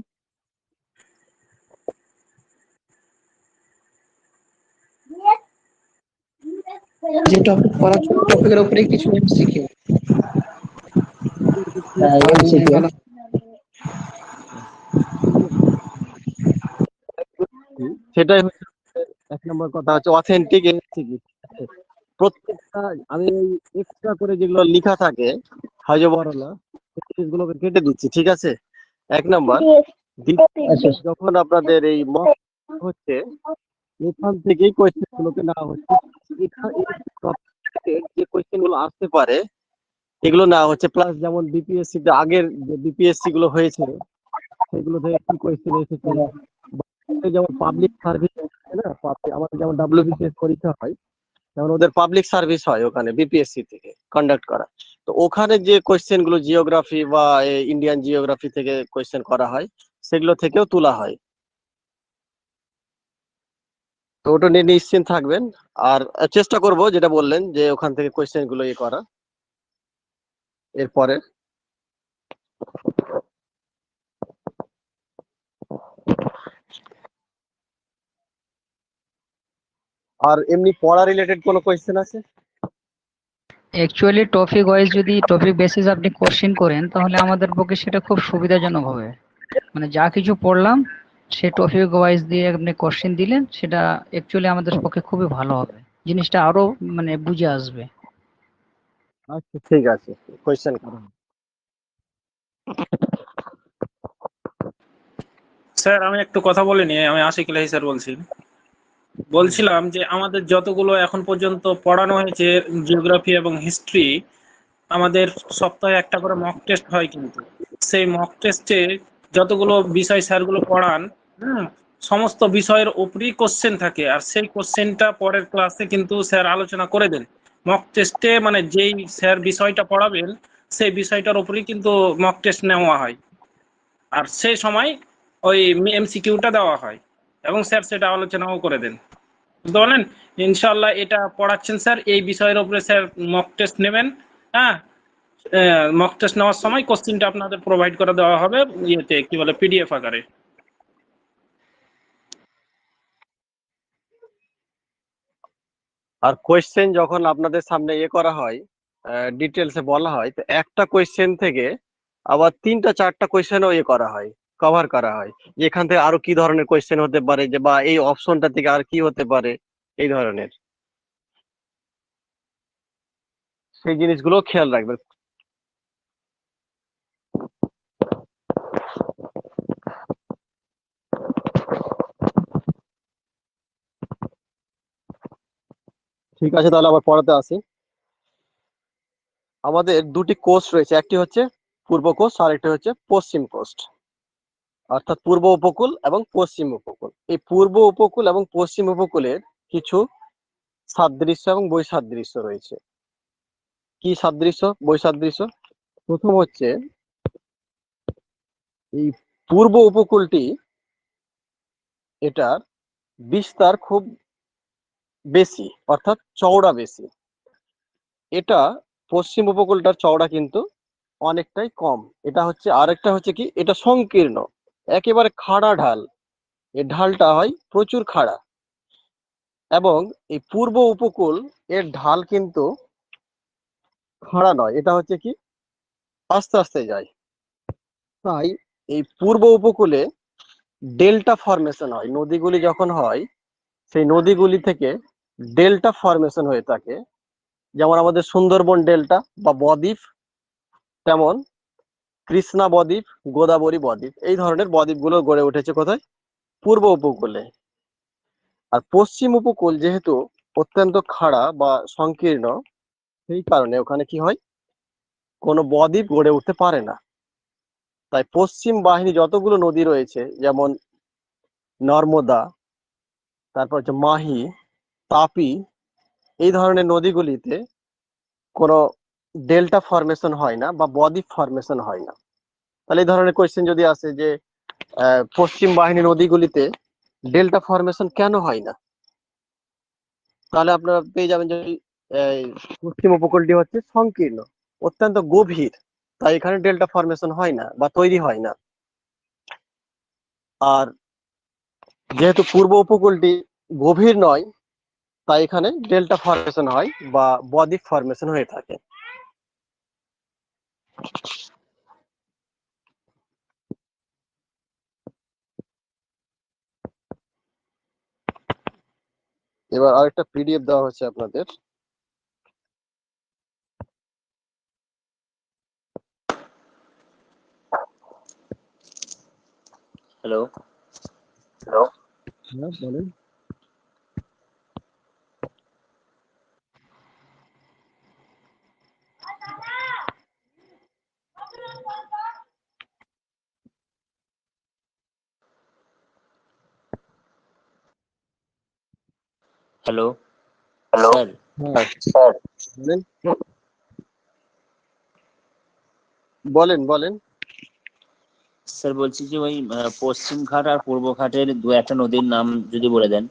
যে টপিক পড়াচ্ছেন টপিকের উপরে কিছু এমসিকিউ এমসিকিউ। বলা। সেটাই হচ্ছে এক নম্বর কথা, হচ্ছে অথেন্টিক এমসিকিউ। প্রত্যেকটা আমি এক্সট্রা করে যেগুলো লেখা থাকে হাজবরলা, জিনিসগুলোকে কেটে দিচ্ছি, ঠিক আছে? এক নম্বর। আচ্ছা, যখন আপনাদের এই মক হচ্ছে, এখান থেকেই কোয়েশ্চেন গুলোকে নেওয়া হচ্ছে। এই topic থেকে যে কোয়েশ্চেন গুলো আসতে পারে এগুলো নেওয়া হচ্ছে, প্লাস যেমন বিপিএসসি তে আগের যে বিপিএসসি গুলো হয়েছে সেগুলো থেকে কি কোয়েশ্চেন এসেছে, যেমন পাবলিক সার্ভিস, না আমাদের যেমন ডাব্লিউবিসিএস পরীক্ষা হয়, যেমন ওদের পাবলিক সার্ভিস হয় ওখানে বিপিএসসি থেকে কন্ডাক্ট করা। তো ওখানে যে কোয়েশ্চেন গুলো জিওগ্রাফি বা ইন্ডিয়ান জিওগ্রাফি থেকে কোয়েশ্চেন করা হয়, সেগুলো থেকেও তোলা হয়। তো ওটা নিয়ে নিশ্চিন্ত থাকবেন। আর চেষ্টা করব যেটা বললেন যে ওখান থেকে কোয়েশ্চেন গুলো করা এরপরে। আর এমনি পড়া রিলেটেড কোনো কোয়েশ্চেন আছে? অ্যাকচুয়ালি টপিক ওয়াইজ যদি টপিক বেসিস আপনি কোশ্চেন করেন তাহলে আমাদের পক্ষে সেটা খুব সুবিধাজনক হবে। মানে যা কিছু পড়লাম সেই টপিক ওয়াইজ দিয়ে আপনি কোশ্চেন দিলেন, সেটা অ্যাকচুয়ালি আমাদের পক্ষে খুবই ভালো হবে, জিনিসটা আরো মানে বুঝে আসবে। আচ্ছা ঠিক আছে, কোয়েশ্চেন করুন। স্যার আমি একটু কথা বলে নিই। আমি আশিক ইলাহি স্যার বলছি। বলছিলাম যে আমাদের যতগুলো এখন পর্যন্ত পড়ানো হয়েছে জিওগ্রাফি এবং হিস্ট্রি, আমাদের সপ্তাহে একটা করে মক টেস্ট হয়, কিন্তু সেই মক টেস্টে যতগুলো বিষয় স্যারগুলো পড়ান, হুম, সমস্ত বিষয়ের উপরই কোশ্চেন থাকে, আর সেই কোশ্চেনটা পরের ক্লাসে কিন্তু স্যার আলোচনা করে দেন। মক টেস্টে মানে যেই স্যার বিষয়টা পড়াবেন সেই বিষয়টার উপরই কিন্তু মক টেস্ট নেওয়া হয়, আর সেই সময় ওই এমসিকিউটা দেওয়া হয় এবং স্যার সেটা আলোচনাও করে দেন। বুঝতে পারলেন? ইনশাআল্লাহ এটা পড়াচ্ছেন স্যার, এই বিষয়ের উপরে স্যার মক টেস্ট নেবেন। হ্যাঁ, মক টেস্ট নেওয়ার সময় কোশ্চেনটা আপনাদের প্রোভাইড করে দেওয়া হবে ইয়েতে কি বলে পিডিএফ আকারে। আর কোয়েশ্চেন যখন আপনাদের সামনে করা হয়, ডিটেলসে বলা হয়, তো একটা কোয়েশ্চেন থেকে আবার 3টা 4টা কোয়েশ্চেনও করা হয়, কভার করা হয়, যে এখান থেকে আরো কি ধরনের কোয়েশ্চেন হতে পারে, যে বা এই অপশনটা থেকে আর কি হতে পারে, এই ধরনের সেই জিনিসগুলো খেয়াল রাখবেন। ঠিক আছে, তাহলে আবার পড়াতে আসি। আমাদের দুটি কোস্ট রয়েছে, একটি হচ্ছে পূর্ব কোস্ট আর একটি হচ্ছে পশ্চিম কোস্ট, অর্থাৎ পূর্ব উপকূল এবং পশ্চিম উপকূল। এই পূর্ব উপকূল এবং পশ্চিম উপকূলের কিছু সাদৃশ্য এবং বৈসাদৃশ্য রয়েছে। কি সাদৃশ্য বৈসাদৃশ্য? প্রথম হচ্ছে এই পূর্ব উপকূলটি, এটার বিস্তার খুব বেশি, অর্থাৎ চওড়া বেশি। এটা পশ্চিম উপকূলটার চওড়া কিন্তু অনেকটাই কম। এটা হচ্ছে আরেকটা হচ্ছে কি, এটা সংকীর্ণ, একেবারে খাড়া ঢাল, এই ঢালটা হয় প্রচুর খাড়া। এবং এই পূর্ব উপকূল এর ঢাল কিন্তু খাড়া নয়, এটা হচ্ছে কি আস্তে আস্তে যায়। তাই এই পূর্ব উপকূলে ডেল্টা ফরমেশন হয়, নদীগুলি যখন হয় সেই নদীগুলি থেকে ডেল্টা ফরমেশন হয়ে থাকে। যেমন আমাদের সুন্দরবন ডেল্টা বা বদ্বীপ, তেমন কৃষ্ণা বদ্বীপ, গোদাবরী বদ্বীপ, এই ধরনের বদ্বীপ গুলো গড়ে উঠেছে কোথায়? পূর্ব উপকূলে। আর পশ্চিম উপকূল যেহেতু অত্যন্ত খাড়া বা সংকীর্ণ, সেই কারণে ওখানে কি হয়, কোনো বদ্বীপ গড়ে উঠতে পারে না। তাই পশ্চিম বাহিনী যতগুলো নদী রয়েছে, যেমন নর্মদা, তারপর হচ্ছে মাহি, তাপি, এই ধরনের নদীগুলিতে কোনো ডেল্টা ফরমেশন হয় না বা বদ্বীপ ফরমেশন হয় না। তাহলে এই ধরনের কোয়েশ্চেন যদি আসে যে পশ্চিম বাহিনী নদীগুলিতে ডেল্টা ফরমেশন কেন হয় না, তাহলে আপনারা পেয়ে যাবেন যে পশ্চিম উপকূলটি হচ্ছে সংকীর্ণ, অত্যন্ত গভীর, তাই এখানে ডেল্টা ফরমেশন হয় না বা তৈরি হয় না। আর যেহেতু পূর্ব উপকূলটি গভীর নয়, তাই এখানে ডেল্টা ফরমেশন হয় বা বদ্বীপ ফরমেশন হয়ে থাকে। এবার আরেকটা পিডিএফ দেওয়া হচ্ছে আপনাদের। হ্যালো। হ্যাঁ বলেন। Hello sir. হ্যাঁ বলেন বলেন বলেন। স্যার বলছি যে ওই পশ্চিম ঘাট আর পূর্ব ঘাটের দু একটা নদীর নাম যদি বলে দেন।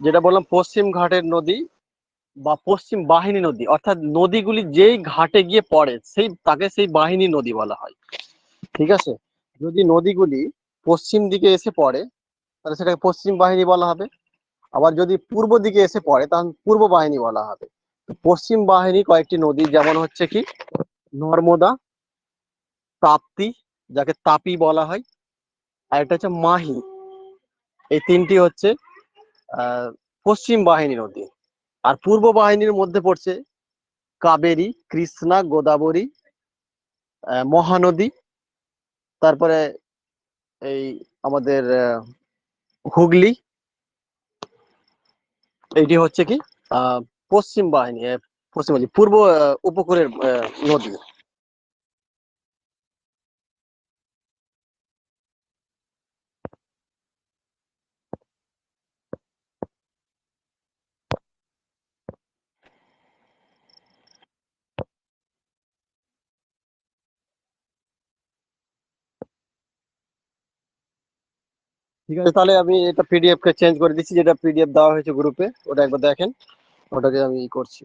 যেটা বললাম পশ্চিম ঘাটের নদী বা পশ্চিম বাহিনী নদী, অর্থাৎ নদীগুলি যেই ঘাটে গিয়ে পড়ে তাকে সেই বাহিনী নদী বলা হয়। ঠিক আছে, যদি নদীগুলি পশ্চিম দিকে এসে পড়ে তাহলে সেটাকে পশ্চিম বাহিনী বলা হবে। আবার যদি পূর্ব দিকে এসে পড়ে তাহলে পূর্ব বাহিনী বলা হবে। তো পশ্চিম বাহিনী কয়েকটি নদী, যেমন হচ্ছে কি নর্মদা, তাপ্তি, যাকে তাপি বলা হয়, আর একটা হচ্ছে মাহি। এই তিনটি হচ্ছে পশ্চিম বাহিনী নদী। আর পূর্ব বাহিনীর মধ্যে পড়ছে কাবেরী, কৃষ্ণা, গোদাবরী, মহানদী, তারপরে এই আমাদের হুগলি। এইটি হচ্ছে কি পশ্চিম বাহিনী, পশ্চিম বলছি পূর্ব উপকূলের নদী। ঠিক আছে, তাহলে আমি এটা পিডিএফ কে চেঞ্জ করে দিচ্ছি, যেটা পিডিএফ দেওয়া হয়েছে গ্রুপে, ওটা একবার দেখেন। ওটাকে আমি করছি।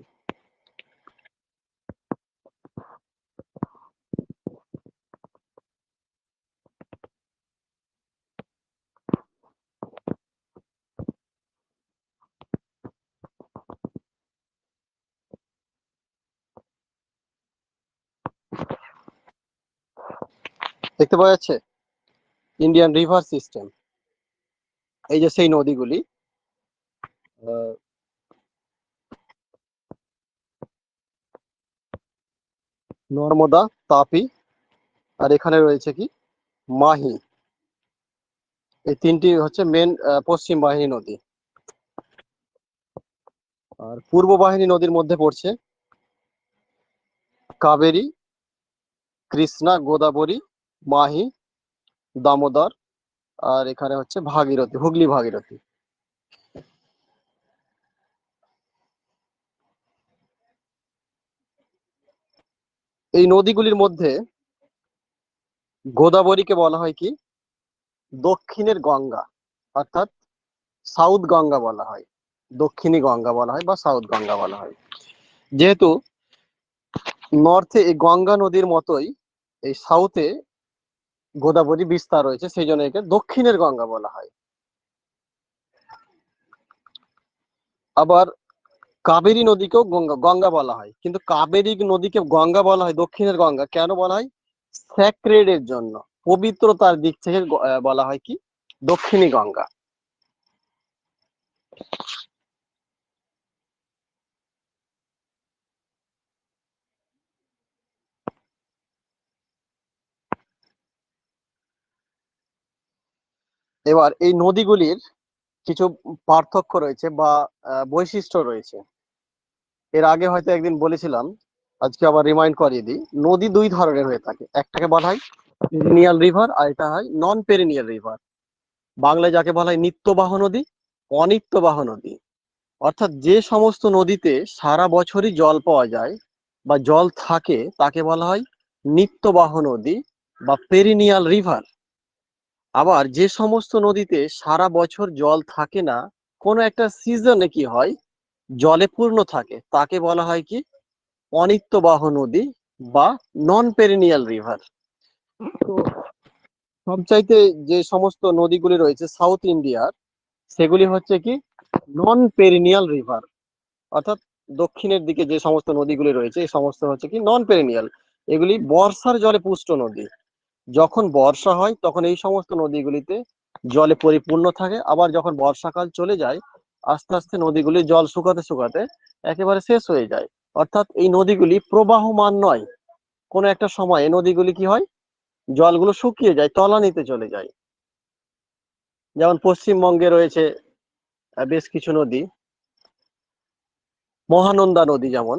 দেখতে পাওয়া যাচ্ছে ইন্ডিয়ান রিভার সিস্টেম। এই যে সেই নদীগুলি, নর্মদা, তাপি, আর এখানে রয়েছে কি মাহি। এই তিনটি হচ্ছে মেন পশ্চিম বাহিনী নদী। আর পূর্ব বাহিনী নদীর মধ্যে পড়ছে কাবেরী, কৃষ্ণা, গোদাবরী, মাহি, দামোদর, আর এখানে হচ্ছে ভাগীরথী, হুগলি ভাগীরথী। এই নদীগুলির মধ্যে গোদাবরীকে বলা হয় কি দক্ষিণের গঙ্গা, অর্থাৎ সাউথ গঙ্গা বলা হয়, দক্ষিণী গঙ্গা বলা হয় বা সাউথ গঙ্গা বলা হয়। যেহেতু নর্থে এই গঙ্গা নদীর মতোই এই সাউথে গোদাবরী বিস্তার রয়েছে, সেই জন্য একে দক্ষিণের গঙ্গা বলা হয়। আবার কাবেরী নদীকেও গঙ্গা গঙ্গা বলা হয়, কিন্তু কাবেরী নদীকে গঙ্গা বলা হয়, দক্ষিণের গঙ্গা কেন বলা হয়? স্যাক্রেড এর জন্য, পবিত্রতার দিক থেকে বলা হয় কি দক্ষিণী গঙ্গা। এবার এই নদীগুলির কিছু পার্থক্য রয়েছে বা বৈশিষ্ট্য রয়েছে। এর আগে হয়তো একদিন বলেছিলাম, আজকে আবার রিমাইন্ড করিয়ে দিই। নদী দুই ধরনের হয়ে থাকে, একটাকে বলা হয় পেরিনিয়াল রিভার, আর এটা হয় নন পেরিনিয়াল রিভার। বাংলায় যাকে বলা হয় নিত্যবাহ নদী, অনিত্যবাহ নদী। অর্থাৎ যে সমস্ত নদীতে সারা বছরই জল পাওয়া যায় বা জল থাকে তাকে বলা হয় নিত্যবাহ নদী বা পেরিনিয়াল রিভার। আবার যে সমস্ত নদীতে সারা বছর জল থাকে না, কোনো একটা সিজনে কি হয় জলে পূর্ণ থাকে, তাকে বলা হয় কি অনিত্যবাহ নদী বা নন পেরিনিয়াল রিভার। তো সবচাইতে যে সমস্ত নদীগুলি রয়েছে সাউথ ইন্ডিয়ার, সেগুলি হচ্ছে কি নন পেরিনিয়াল রিভার। অর্থাৎ দক্ষিণের দিকে যে সমস্ত নদীগুলি রয়েছে এই সমস্ত হচ্ছে কি নন পেরিনিয়াল। এগুলি বর্ষার জলে পুষ্ট নদী। যখন বর্ষা হয় তখন এই সমস্ত নদীগুলিতে জলে পরিপূর্ণ থাকে, আবার যখন বর্ষাকাল চলে যায় আস্তে আস্তে নদীগুলি জল শুকাতে শুকাতে একেবারে শেষ হয়ে যায়। অর্থাৎ এই নদীগুলি প্রবাহমান নয়, কোনো একটা সময় এই নদীগুলি কি হয় জলগুলো শুকিয়ে যায়, তলানিতে চলে যায়। যেমন পশ্চিমবঙ্গে রয়েছে বেশ কিছু নদী, মহানন্দা নদী যেমন,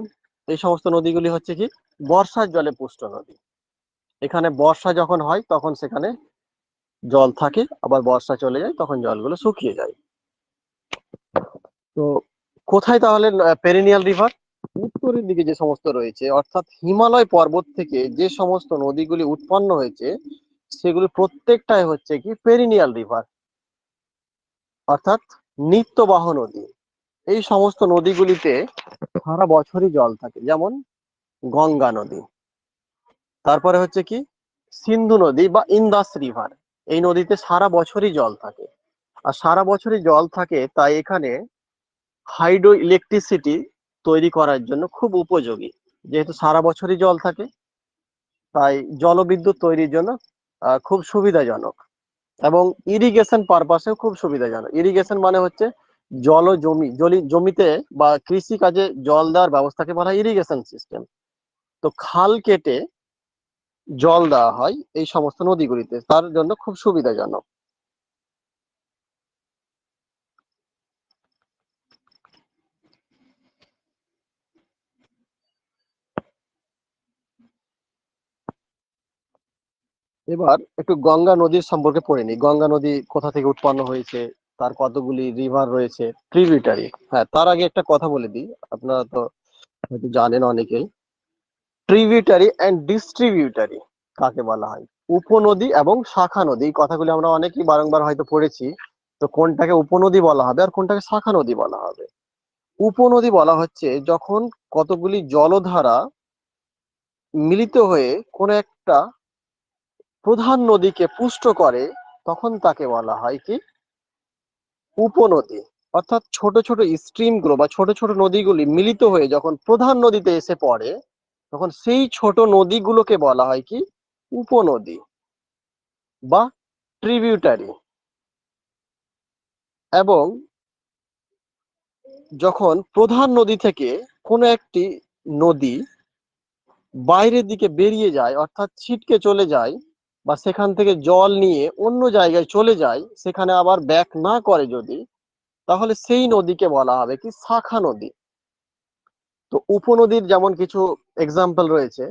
এই সমস্ত নদীগুলি হচ্ছে কি বর্ষার জলে পুষ্ট নদী। এখানে বর্ষা যখন হয় তখন সেখানে জল থাকে, আবার বর্ষা চলে যায় তখন জলগুলো শুকিয়ে যায়। তো কোথায় তাহলে পেরিনিয়াল রিভার? উত্তরের দিকে যে সমস্ত রয়েছে, অর্থাৎ হিমালয় পর্বত থেকে যে সমস্ত নদীগুলি উৎপন্ন হয়েছে সেগুলি প্রত্যেকটাই হচ্ছে কি পেরিনিয়াল রিভার, অর্থাৎ নিত্যবাহ নদী। এই সমস্ত নদীগুলিতে সারা বছরই জল থাকে, যেমন গঙ্গা নদী, তারপরে হচ্ছে কি সিন্ধু নদী বা ইন্দাস রিভার। এই নদীতে সারা বছরই জল থাকে, আর সারা বছরই জল থাকে তাই এখানে হাইড্রো ইলেকট্রিসিটি তৈরি করার জন্য খুব উপযোগী। যেহেতু সারা বছরই জল থাকে তাই জলবিদ্যুৎ তৈরির জন্য খুব সুবিধাজনক, এবং ইরিগেশন পারপাসেও খুব সুবিধাজনক। ইরিগেশন মানে হচ্ছে জমিতে বা কৃষি কাজে জল দেওয়ার ব্যবস্থাকে বলা হয় ইরিগেশন সিস্টেম। তো খাল কেটে জল দেওয়া হয় এই সমস্ত নদীগুলিতে, তার জন্য খুব সুবিধাজনক। এবার একটু গঙ্গা নদীর সম্পর্কে পড়ে নিই। গঙ্গা নদী কোথা থেকে উৎপন্ন হয়েছে, তার কতগুলি রিভার রয়েছে, ট্রিবিউটারি। হ্যাঁ, তার আগে একটা কথা বলে দিই, আপনারা তো হয়তো জানেন অনেকেই, ট্রিবিউটারি অ্যান্ড ডিস্ট্রিবিউটারি কাকে বলা হয়। উপনদী এবং শাখা নদী, এই কথাগুলি আমরা অনেকেই বারংবার হয়তো পড়েছি। তো কোনটাকে উপনদী বলা হবে আর কোনটাকে শাখা নদী বলা হবে? উপনদী বলা হচ্ছে যখন কতগুলি জলধারা মিলিত হয়ে কোন একটা প্রধান নদীকে পুষ্ট করে, তখন তাকে বলা হয় কি উপনদী। অর্থাৎ ছোট ছোট স্ট্রিম গুলো বা ছোট ছোট নদীগুলি মিলিত হয়ে যখন প্রধান নদীতে এসে পড়ে তখন সেই ছোট নদীগুলোকে বলা হয় কি উপনদী বা ট্রিবিউটারি। এবং যখন প্রধান নদী থেকে কোনো একটি নদী বাইরের দিকে বেরিয়ে যায়, অর্থাৎ ছিটকে চলে যায়, বা সেখান থেকে জল নিয়ে অন্য জায়গায় চলে যায়, সেখানে আবার ব্যাক না করে যদি, তাহলে সেই নদীকে বলা হবে কি শাখা নদী। তো উপনদীর যেমন কিছু এক্সাম্পল রয়েছে,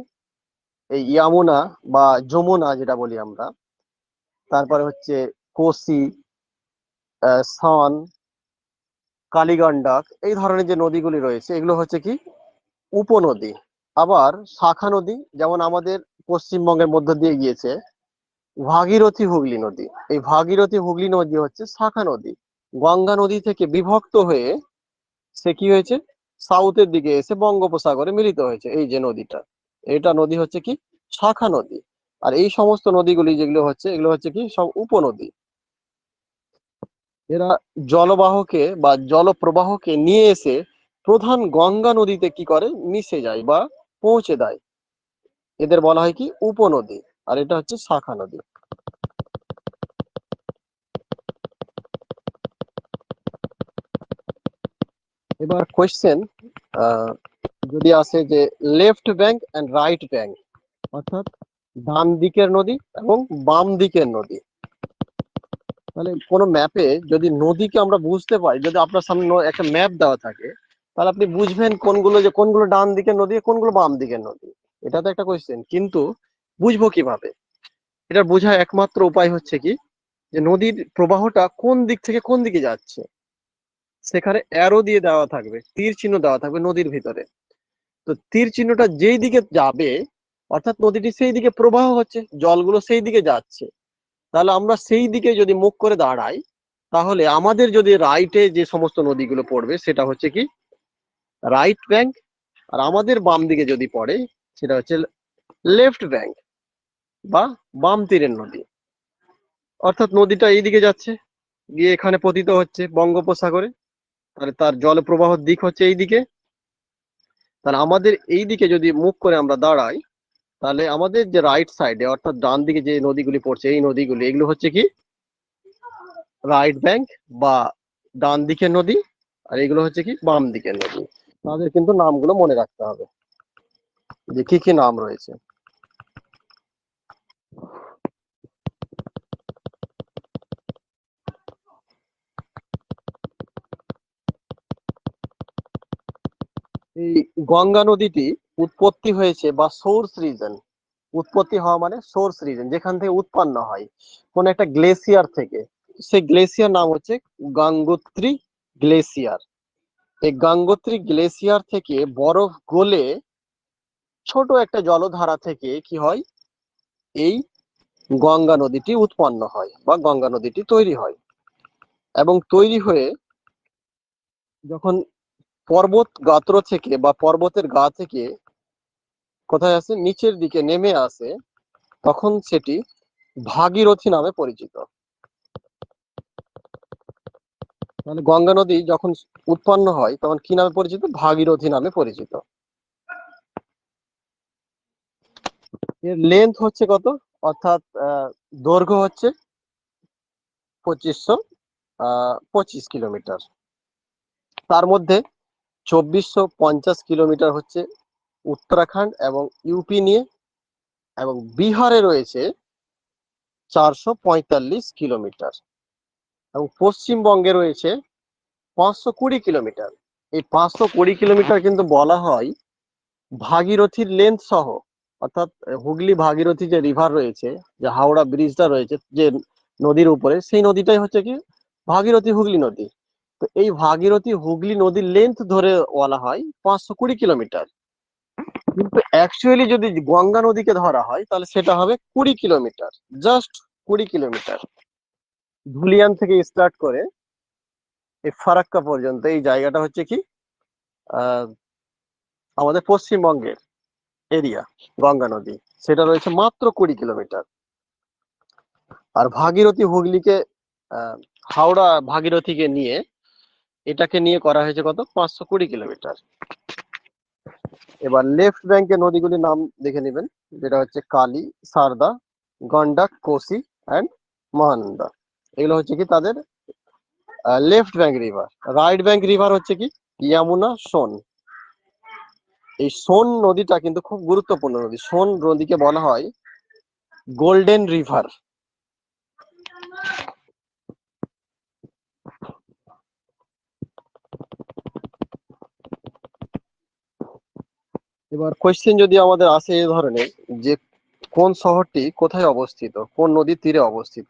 এই ইয়ামুনা বা যমুনা যেটা বলি আমরা, তারপরে হচ্ছে কোসি, সন, কালীগন্ডক, এই ধরনের যে নদীগুলি রয়েছে এগুলো হচ্ছে কি উপনদী। আবার শাখা নদী যেমন আমাদের পশ্চিমবঙ্গের মধ্য দিয়ে গিয়েছে ভাগীরথী হুগলি নদী, এই ভাগীরথী হুগলি নদী হচ্ছে শাখা নদী। গঙ্গা নদী থেকে বিভক্ত হয়ে সে কি হয়েছে সাউথের দিকে এসে বঙ্গোপসাগরে মিলিত হয়েছে, এই যে নদীটা, এটা নদী হচ্ছে কি শাখা নদী। আর এই সমস্ত নদীগুলি যেগুলো হচ্ছে এগুলো হচ্ছে কি সব উপনদী। এরা জলবাহকে বা জলপ্রবাহকে নিয়ে এসে প্রধান গঙ্গা নদীতে কি করে মিশে যায় বা পৌঁছে দেয়, এদের বলা হয় কি উপনদী। আর এটা হচ্ছে শাখা নদী। এবার কোয়েশ্চেন যদি আসে যে left bank and right bank, অর্থাৎ ডান দিকের নদী এবং বাম দিকের নদী, তাহলে কোনো ম্যাপে যদি নদীকে আমরা বুঝতে পারি, যদি আপনার সামনে একটা ম্যাপ দেওয়া থাকে তাহলে আপনি বুঝবেন কোনগুলো ডান দিকের নদী কোনগুলো বাম দিকের নদী। এটা তো একটা কোয়েশ্চেন, কিন্তু বুঝবো কিভাবে? এটা বোঝার একমাত্র উপায় হচ্ছে কি যে নদীর প্রবাহটা কোন দিক থেকে কোন দিকে যাচ্ছে সেখানে অ্যারো দিয়ে দেওয়া থাকবে, তীর চিহ্ন দেওয়া থাকবে নদীর ভিতরে। তো তীর চিহ্নটা যেই দিকে যাবে, অর্থাৎ নদীটি সেই দিকে প্রবাহ হচ্ছে, জলগুলো সেই দিকে যাচ্ছে, তাহলে আমরা সেই দিকে যদি মুখ করে দাঁড়াই, তাহলে আমাদের যদি রাইটে যে সমস্ত নদীগুলো পড়বে সেটা হচ্ছে কি রাইট ব্যাংক, আর আমাদের বাম দিকে যদি পড়ে সেটা হচ্ছে লেফট ব্যাংক বা বাম তীরের নদী। অর্থাৎ নদীটা এইদিকে যাচ্ছে, গিয়ে এখানে পতিত হচ্ছে বঙ্গোপসাগরে, তাহলে তার জলপ্রবাহের দিক হচ্ছে এইদিকে। তাহলে আমাদের এই দিকে যদি মুখ করে আমরা দাঁড়াই, তাহলে আমাদের যে রাইট সাইডে অর্থাৎ ডান দিকে যে নদীগুলি পড়ছে, এই নদীগুলি এগুলো হচ্ছে কি রাইট ব্যাংক বা ডান দিকের নদী, আর এগুলো হচ্ছে কি বাম দিকের নদী। তাদের কিন্তু নামগুলো মনে রাখতে হবে যে কি কি নাম রয়েছে। এই গঙ্গা নদীটি উৎপত্তি হয়েছে বা সোর্স রিজন, উৎপত্তি হওয়া মানে সোর্স রিজন, যেখান থেকে উৎপন্ন হয় কোন একটা গ্লেসিয়ার থেকে। সেই গ্লেসিয়ার নাম হচ্ছে গঙ্গোত্রী গ্লেসিয়ার। এই গঙ্গোত্রী গ্লেসিয়ার থেকে বরফ গলে ছোট একটা জলধারা থেকে কি হয়, এই গঙ্গা নদীটি উৎপন্ন হয় বা গঙ্গা নদীটি তৈরি হয়। এবং তৈরি হয়ে যখন পর্বত গাত্র থেকে বা পর্বতের গা থেকে কোথায় আসে, নিচের দিকে নেমে আসে, তখন সেটি ভাগীরথী নামে পরিচিত। তাহলে গঙ্গা নদী যখন উৎপন্ন হয় তখন কি নামে পরিচিত, ভাগীরথী নামে পরিচিত। এর লেন্থ হচ্ছে কত, অর্থাৎ দৈর্ঘ্য হচ্ছে 2525 কিলোমিটার। তার মধ্যে 2450 কিলোমিটার হচ্ছে উত্তরাখণ্ড এবং ইউপি নিয়ে, এবং বিহারে রয়েছে 445 কিলোমিটার, এবং পশ্চিমবঙ্গে রয়েছে 520 কিলোমিটার। এই 520 কিলোমিটার কিন্তু বলা হয় ভাগীরথীর লেন্থ সহ, অর্থাৎ হুগলি ভাগীরথী যে রিভার রয়েছে, যে হাওড়া ব্রিজটা রয়েছে যে নদীর উপরে, সেই নদীটাই হচ্ছে কি ভাগীরথী হুগলি নদী। তো এই ভাগীরথী হুগলি নদীর লেন্থ ধরে বলা হয় 520 কিলোমিটার, কিন্তু অ্যাকচুয়ালি যদি গঙ্গা নদীকে ধরা হয় তাহলে সেটা হবে 20 কিলোমিটার, জাস্ট 20 কিলোমিটার। ধুলিয়ান থেকে স্টার্ট করে এই ফারাক্কা পর্যন্ত এই জায়গাটা হচ্ছে কি আহ আমাদের পশ্চিমবঙ্গের এরিয়া, গঙ্গা নদী সেটা রয়েছে মাত্র 20 কিলোমিটার। আর ভাগীরথী হুগলিকে হাওড়া ভাগীরথীকে নিয়ে, এটাকে নিয়ে করা হয়েছে কত, 520 কিলোমিটার। এবার লেফট ব্যাংকের নদীগুলির নাম দেখে নেবেন, যেটা হচ্ছে কালী, সারদা, গন্ডাক, কোসি অ্যান্ড মহানন্দা। এগুলো হচ্ছে কি তাদের left bank river. Right bank river হচ্ছে কি ইয়ামুনা, সোন। এই সোন নদীটা কিন্তু খুব গুরুত্বপূর্ণ নদী। সোন নদীকে বলা হয় গোল্ডেন রিভার। এবার কোয়েশ্চেন যদি আমাদের আসে এই ধরনের, যে কোন শহরটি কোথায় অবস্থিত, কোন নদীর তীরে অবস্থিত,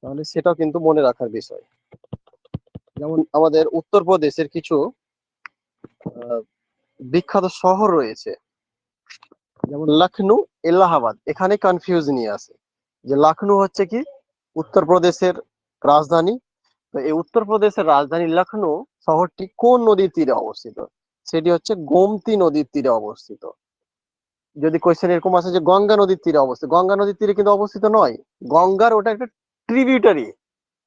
তাহলে সেটাও কিন্তু মনে রাখার বিষয়। যেমন আমাদের উত্তরপ্রদেশের কিছু বিখ্যাত শহর রয়েছে, যেমন লখনউ, এলাহাবাদ। এখানে কনফিউজ নিয়ে আসে যে লখনউ হচ্ছে কি উত্তরপ্রদেশের রাজধানী, তো এই উত্তরপ্রদেশের রাজধানী লখনউ শহরটি কোন নদীর তীরে অবস্থিত, সেটি হচ্ছে গোমতী নদীর তীরে অবস্থিত। যদি কোয়েশ্চেন এরকম আসে যে গঙ্গা নদীর তীরে অবস্থিত, গঙ্গা নদীর তীরে কিন্তু অবস্থিত নয়, গঙ্গার ওটা একটা ট্রিবিউটারি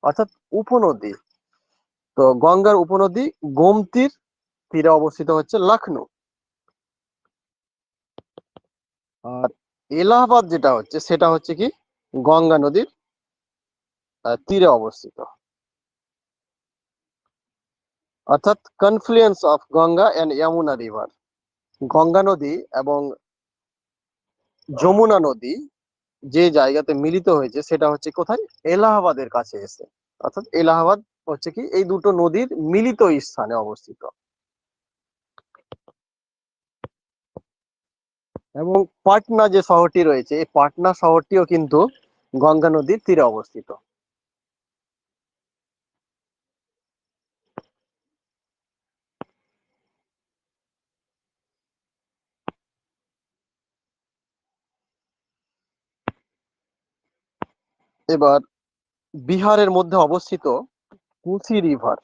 অর্থাৎ উপনদী। তো গঙ্গার উপনদী গোমতীর তীরে অবস্থিত হচ্ছে লখনউ। আর এলাহাবাদ যেটা হচ্ছে সেটা হচ্ছে কি গঙ্গা নদীর তীরে অবস্থিত, অর্থাৎ confluence of Ganga and Yamuna river. Ganga নদী এবং যমুনা নদী যে জায়গাতে মিলিত হয়েছে সেটা হচ্ছে কোথায়, এলাহাবাদের কাছে এসে। অর্থাৎ এলাহাবাদ হচ্ছে কি এই দুটো নদীর মিলিত স্থানে অবস্থিত। এবং পাটনা যে শহরটি রয়েছে, এই পাটনা শহরটিও কিন্তু গঙ্গা নদীর তীরে অবস্থিত। এবার বিহারের মধ্যে অবস্থিত কোসি রিভার,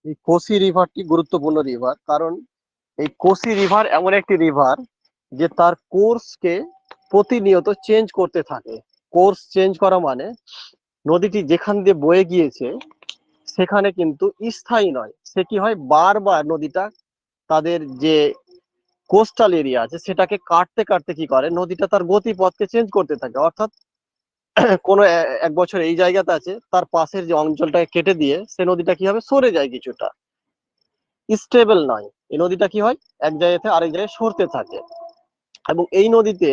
এই কোসি রিভারটি গুরুত্বপূর্ণ রিভার, কারণ এই কোসি রিভার এমন একটি রিভার যে তার কোর্সকে প্রতিনিয়ত চেঞ্জ করতে থাকে। কোর্স চেঞ্জ করা মানে নদীটি যেখান দিয়ে বয়ে গিয়েছে সেখানে কিন্তু স্থায়ী নয়, সে কি হয় বারবার নদীটা তাদের যে কোস্টাল এরিয়া আছে সেটাকে কাটতে কাটতে কি করে নদীটা তার গতিপথকে চেঞ্জ করতে থাকে। অর্থাৎ কোনো এক বছর এই জায়গাতে আছে, তার পাশের যে অঞ্চলটাকে কেটে দিয়ে সে নদীটা কি হবে সরে যায়, কিছুটা স্টেবল নয়। এই নদীটা কি হয় এক জায়গা থেকে আরেক জায়গায় সরতে থাকে, এবং এই নদীতে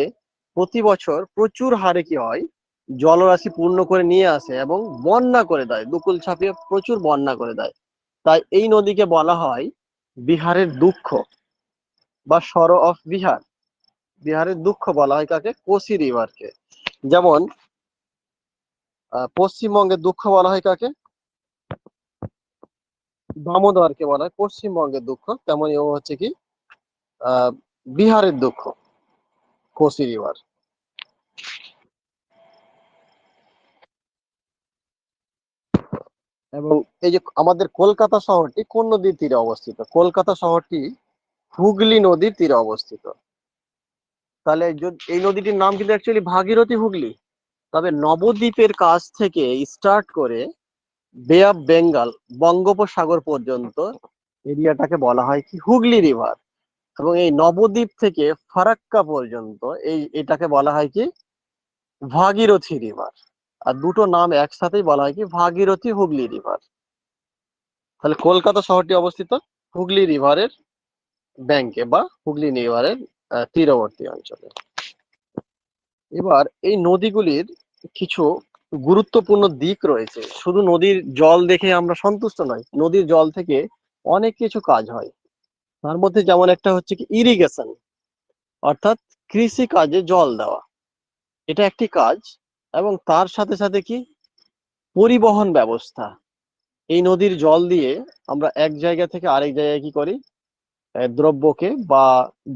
প্রতি বছর প্রচুর হারে কি হয় জলরাশি পূর্ণ করে নিয়ে আসে এবং বন্যা করে দেয়, দুকুল ছাপিয়ে প্রচুর বন্যা করে দেয়। তাই এই নদীকে বলা হয় বিহারের দুঃখ বা সরো অফ বিহার। বিহারের দুঃখ বলা হয় কাকে? কোসি রিভারকে। যেমন পশ্চিমবঙ্গের দুঃখ বলা হয় কাকে? দামোদরকে বলা হয় পশ্চিমবঙ্গের দুঃখ, তেমনই ও হচ্ছে কি আহ বিহারের দুঃখ, কোসি রিভার। এবং এই যে আমাদের কলকাতা শহরটি কোন নদীর তীরে অবস্থিত? কলকাতা শহরটি হুগলি নদীর তীরে অবস্থিত। তাহলে এই নদীটির নাম কিন্তু অ্যাকচুয়ালি ভাগীরথী হুগলি, তবে নবদ্বীপের কাছ থেকে স্টার্ট করে বে অফ বেঙ্গল বঙ্গোপসাগর পর্যন্ত এরিয়াটাকে বলা হয় কি হুগলি রিভার, এবং এই নবদ্বীপ থেকে ফারাক্কা পর্যন্ত এটাকে বলা হয় কি ভাগীরথী রিভার। আর দুটো নাম একসাথেই বলা হয় কি ভাগীরথী হুগলি রিভার। তাহলে কলকাতা শহরটি অবস্থিত হুগলি রিভারের ব্যাংকে বা হুগলি রিভারের তীরবর্তী অঞ্চলে। এবার এই নদীগুলির কিছু গুরুত্বপূর্ণ দিক রয়েছে। শুধু নদীর জল দেখে আমরা সন্তুষ্ট নয়, নদীর জল থেকে অনেক কিছু কাজ হয়। তার মধ্যে যেমন একটা হচ্ছে কি ইরিগেশন, অর্থাৎ কৃষি কাজে জল দেওয়া, এটা একটি কাজ। এবং তার সাথে সাথে কি পরিবহন ব্যবস্থা, এই নদীর জল দিয়ে আমরা এক জায়গা থেকে আরেক জায়গায় কি করি দ্রব্যকে বা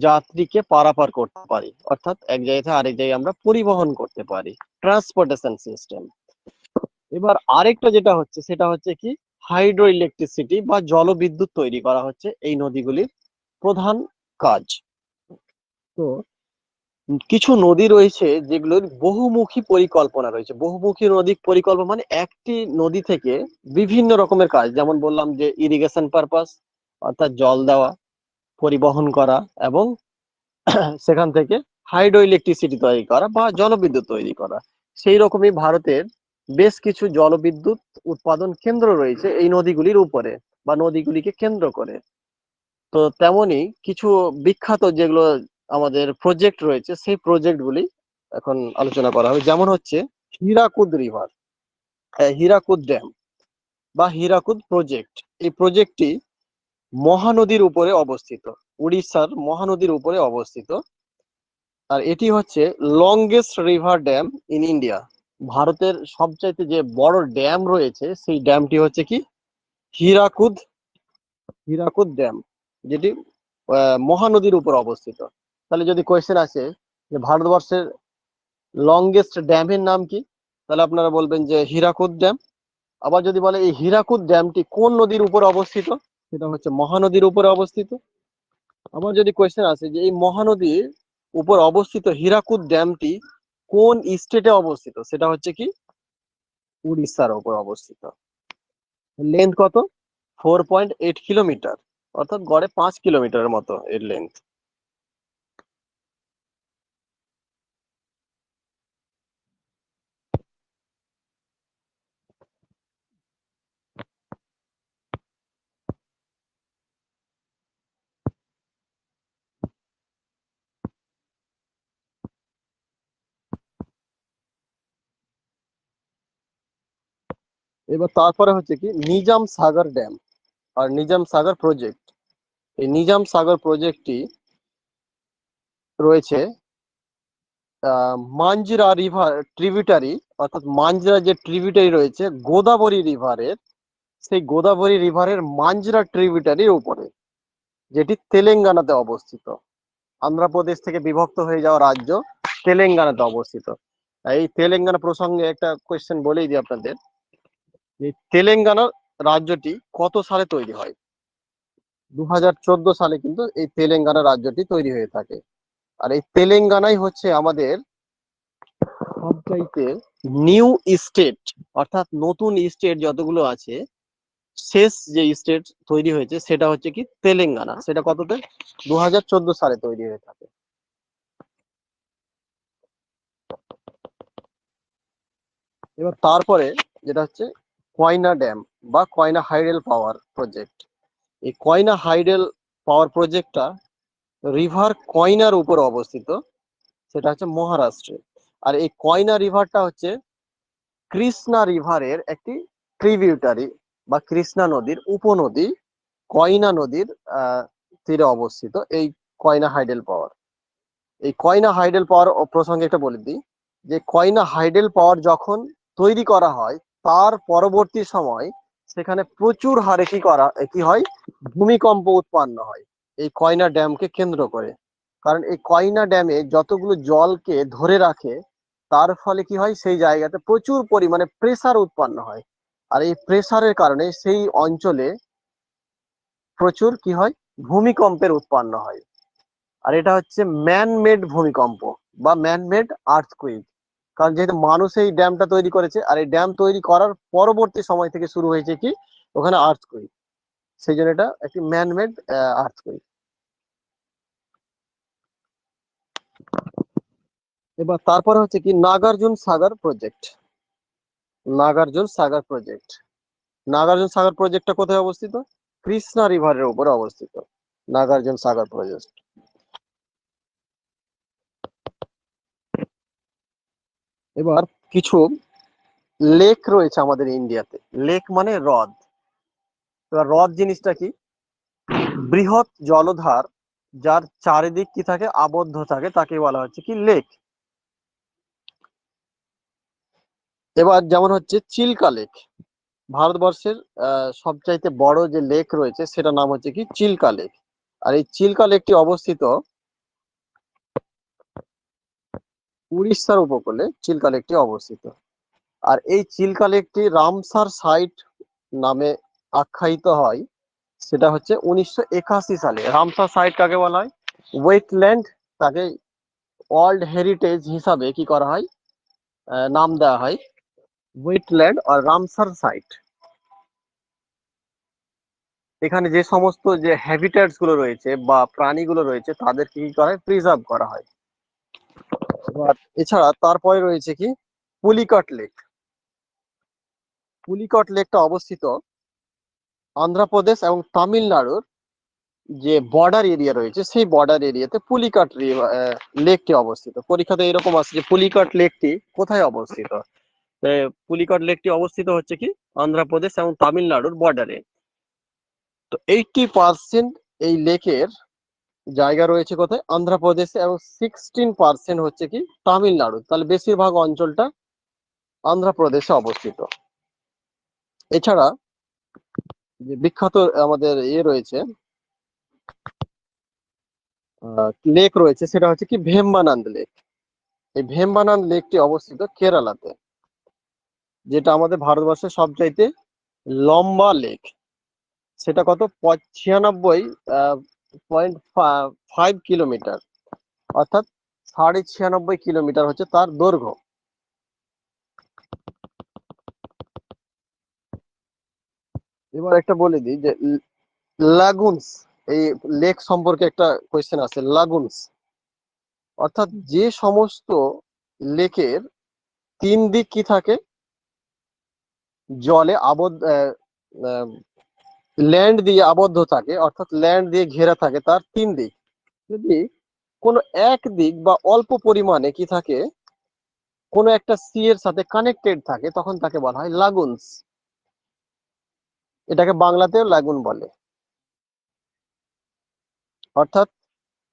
যাত্রীকে পারাপার করতে পারি, অর্থাৎ এক জায়গা থেকে আরেক জায়গায় আমরা পরিবহন করতে পারি, ট্রান্সপোর্টেশন সিস্টেম। এবার আরেকটা যেটা হচ্ছে সেটা হচ্ছে কি হাইড্রো ইলেকট্রিসিটি বা জলবিদ্যুৎ তৈরি করা হচ্ছে এই নদীগুলির প্রধান কাজ। তো কিছু নদী রয়েছে যেগুলোর বহুমুখী পরিকল্পনা রয়েছে। বহুমুখী নদী পরিকল্পনা মানে একটি নদী থেকে বিভিন্ন রকমের কাজ, যেমন বললাম যে ইরিগেশন পারপাস অর্থাৎ জল দেওয়া, পরিবহন করা, এবং সেখান থেকে হাইড্রো ইলেকট্রিসিটি তৈরি করা বা জলবিদ্যুৎ তৈরি করা। সেই রকমই ভারতের বেশ কিছু জলবিদ্যুৎ উৎপাদন কেন্দ্র রয়েছে এই নদীগুলির উপরে বা নদীগুলিকে কেন্দ্র করে। তো তেমনি কিছু বিখ্যাত যেগুলো আমাদের প্রজেক্ট রয়েছে সেই প্রজেক্টগুলি এখন আলোচনা করা হবে। যেমন হচ্ছে হীরাকুদ রিভার, হীরাকুদ ড্যাম বা হীরাকুদ প্রজেক্ট। এই প্রজেক্টটি মহানদীর উপরে অবস্থিত, উড়িষ্যার মহানদীর উপরে অবস্থিত। আর এটি হচ্ছে longest river dam in India. ভারতের সবচাইতে যে বড় ড্যাম রয়েছে সেই ড্যামটি হচ্ছে কি হীরাকুদ হীরাকুদ ড্যাম, যেটি মহানদীর উপর অবস্থিত। তাহলে যদি কোয়েশ্চেন আসে যে ভারতবর্ষের লংগেস্ট ড্যামের নাম কি, তাহলে আপনারা বলবেন যে হীরাকুদ ড্যাম। আবার যদি বলে এই হীরাকুদ ড্যামটি কোন নদীর উপর অবস্থিত, সেটা হচ্ছে মহানদীর উপরে অবস্থিত। আবার যদি কোয়েশ্চেন আসে যে এই মহানদীর উপর অবস্থিত হীরাকুদ ড্যামটি কোন স্টেটে অবস্থিত, সেটা হচ্ছে কি উড়িষ্যার উপর অবস্থিত। লেন্থ কত? 4.8 কিলোমিটার, অর্থাৎ গড়ে 5 কিলোমিটারের মতো এর লেন্থ। এবার তারপরে হচ্ছে কি নিজাম সাগর ড্যাম আর নিজাম সাগর প্রজেক্ট। এই নিজাম সাগর প্রজেক্টটি রয়েছে মাঞ্জরা রিভার ট্রিবিউটারি, অর্থাৎ মাঞ্জরা যে ট্রিবিউটারি রয়েছে গোদাবরী রিভারের, সেই গোদাবরী রিভারের মাঞ্জরা ট্রিবিউটারির উপরে, যেটি তেলেঙ্গানাতে অবস্থিত। অন্ধ্রপ্রদেশ থেকে বিভক্ত হয়ে যাওয়া রাজ্য তেলেঙ্গানাতে অবস্থিত। এই তেলেঙ্গানা প্রসঙ্গে একটা কোয়েশ্চেন বলেই দিই আপনাদের। এই তেলেঙ্গানা রাজ্যটি কত সালে তৈরি হয়? 2014 সালে কিন্তু এই তেলেঙ্গানা রাজ্যটি তৈরি হয়ে থাকে। আর এই তেলেঙ্গানাই হচ্ছে আমাদের সবচাইতে নিউ স্টেট, অর্থাৎ নতুন স্টেট যতগুলো আছে শেষ যে স্টেট তৈরি হয়েছে সেটা হচ্ছে কি তেলেঙ্গানা। সেটা কততে? 2014 সালে তৈরি হয়ে থাকে। এবার তারপরে যেটা হচ্ছে কয়না ড্যাম বা কয়না হাইডেল পাওয়ার প্রজেক্ট। এই কয়না হাইডেল পাওয়ার প্রজেক্টটা রিভার কয়নার উপর অবস্থিত, সেটা হচ্ছে মহারাষ্ট্রে। আর এই কয়না রিভারটা হচ্ছে কৃষ্ণা রিভারের একটি ট্রিবিউটারি বা কৃষ্ণা নদীর উপনদী, কয়না নদীর তীরে অবস্থিত এই কয়না হাইডেল পাওয়ার। এই কয়না হাইডেল পাওয়ার প্রসঙ্গে একটা বলে দিই যে কয়না হাইডেল পাওয়ার যখন তৈরি করা হয় তার পরবর্তী সময় সেখানে প্রচুর হারে কি হয় ভূমিকম্প উৎপন্ন হয় এই কয়না ড্যামকে কেন্দ্র করে। কারণ এই কয়না ড্যামে যতগুলো জলকে ধরে রাখে তার ফলে কি হয় সেই জায়গাতে প্রচুর পরিমাণে প্রেসার উৎপন্ন হয়। আর এই প্রেসারের কারণে সেই অঞ্চলে প্রচুর কি হয় ভূমিকম্পের উৎপন্ন হয়। আর এটা হচ্ছে ম্যান মেড ভূমিকম্প বা ম্যান মেড আর্থকুইক। কারণ যেহেতু মানুষ এই ড্যামটা তৈরি করেছে আর এই ড্যাম তৈরি করার পরবর্তী সময় থেকে শুরু হয়েছে কি ওখানে আর্থকুইক, সেই জন্য এটা একটি ম্যান মেড আর্থকুইক। এবার তারপরে হচ্ছে কি নাগার্জুন সাগর প্রজেক্ট। নাগার্জুন সাগর প্রজেক্ট, নাগার্জুন সাগর প্রজেক্টটা কোথায় অবস্থিত? কৃষ্ণা রিভারের উপরে অবস্থিত নাগার্জুন সাগর প্রজেক্ট। এবার কিছু লেক রয়েছে আমাদের ইন্ডিয়াতে। লেক মানে হ্রদ। এবার হ্রদ জিনিসটা কি? বৃহৎ জলধার যার চারিদিক কি থাকে আবদ্ধ থাকে তাকে বলা হচ্ছে কি লেক। এবার যেমন হচ্ছে চিল্কা লেক, ভারতবর্ষের সবচাইতে বড় যে লেক রয়েছে সেটা নাম হচ্ছে কি চিল্কা লেক। আর এই চিল্কা লেকটি অবস্থিত উড়িষ্যার উপকূলে চিল্কা লেকটি অবস্থিত। আর এই চিল্কা লেকটি রামসার সাইট নামে আখ্যায়িত হয়, সেটা হচ্ছে 1981 সালে। রামসার সাইট কাকে বলা হয়? ওয়েটল্যান্ড, তাকে ওয়ার্ল্ড হেরিটেজ হিসাবে কি করা হয় নাম দেওয়া হয় ওয়েটল্যান্ড আর রামসার সাইট। এখানে যে সমস্ত যে হ্যাবিটেটস গুলো রয়েছে বা প্রাণীগুলো রয়েছে তাদেরকে কি করা হয় প্রিজার্ভ করা হয়। এবার এছাড়া তারপরে রয়েছে কি পুলিকট লেক। পুলিকট লেকটা অবস্থিত অন্ধ্রপ্রদেশ এবং তামিলনাড়ুর যে বর্ডার এরিয়া রয়েছে সেই বর্ডার এরিয়াতে পুলিকট লেকটি অবস্থিত। পরীক্ষাতে এরকম আসছে যে পুলিকট লেকটি কোথায় অবস্থিত? পুলিকট লেকটি অবস্থিত হচ্ছে কি অন্ধ্রপ্রদেশ এবং তামিলনাড়ুর বর্ডারে। তো 80% এই লেকের জায়গা রয়েছে কোথায়? অন্ধ্রপ্রদেশে, এবং 16% হচ্ছে কি তামিলনাড়ু। তাহলে বেশিরভাগ অঞ্চলটা অন্ধ্রপ্রদেশে অবস্থিত। এছাড়া যে বিখ্যাত আমাদের রয়েছে লেক রয়েছে সেটা হচ্ছে কি ভেম্বানান্দ লেক। এই ভেম্বানান্দ লেকটি অবস্থিত কেরালাতে, যেটা আমাদের ভারতবর্ষের সবচাইতে লম্বা লেক। সেটা কত? 96.5 কিলোমিটার, অর্থাৎ 96.5 কিলোমিটার হচ্ছে তার দৈর্ঘ্য। এবার একটা বলে দিই যে লাগুনস, এই লেক সম্পর্কে একটা কোয়েশ্চেন আছে। লাগুনস অর্থাৎ যে সমস্ত লেকের 3 দিক কি থাকে জলে আবদ্ধ, ল্যান্ড দিয়ে আবদ্ধ থাকে, অর্থাৎ ল্যান্ড দিয়ে ঘেরা থাকে তার 3 দিক। যদি কোনো এক দিক বা অল্প পরিমাণে কি থাকে কোনো একটা সি এর সাথে কানেক্টেড থাকে তখন তাকে বলা হয় লাগুনস। এটাকে বাংলাতেও লাগুন বলে। অর্থাৎ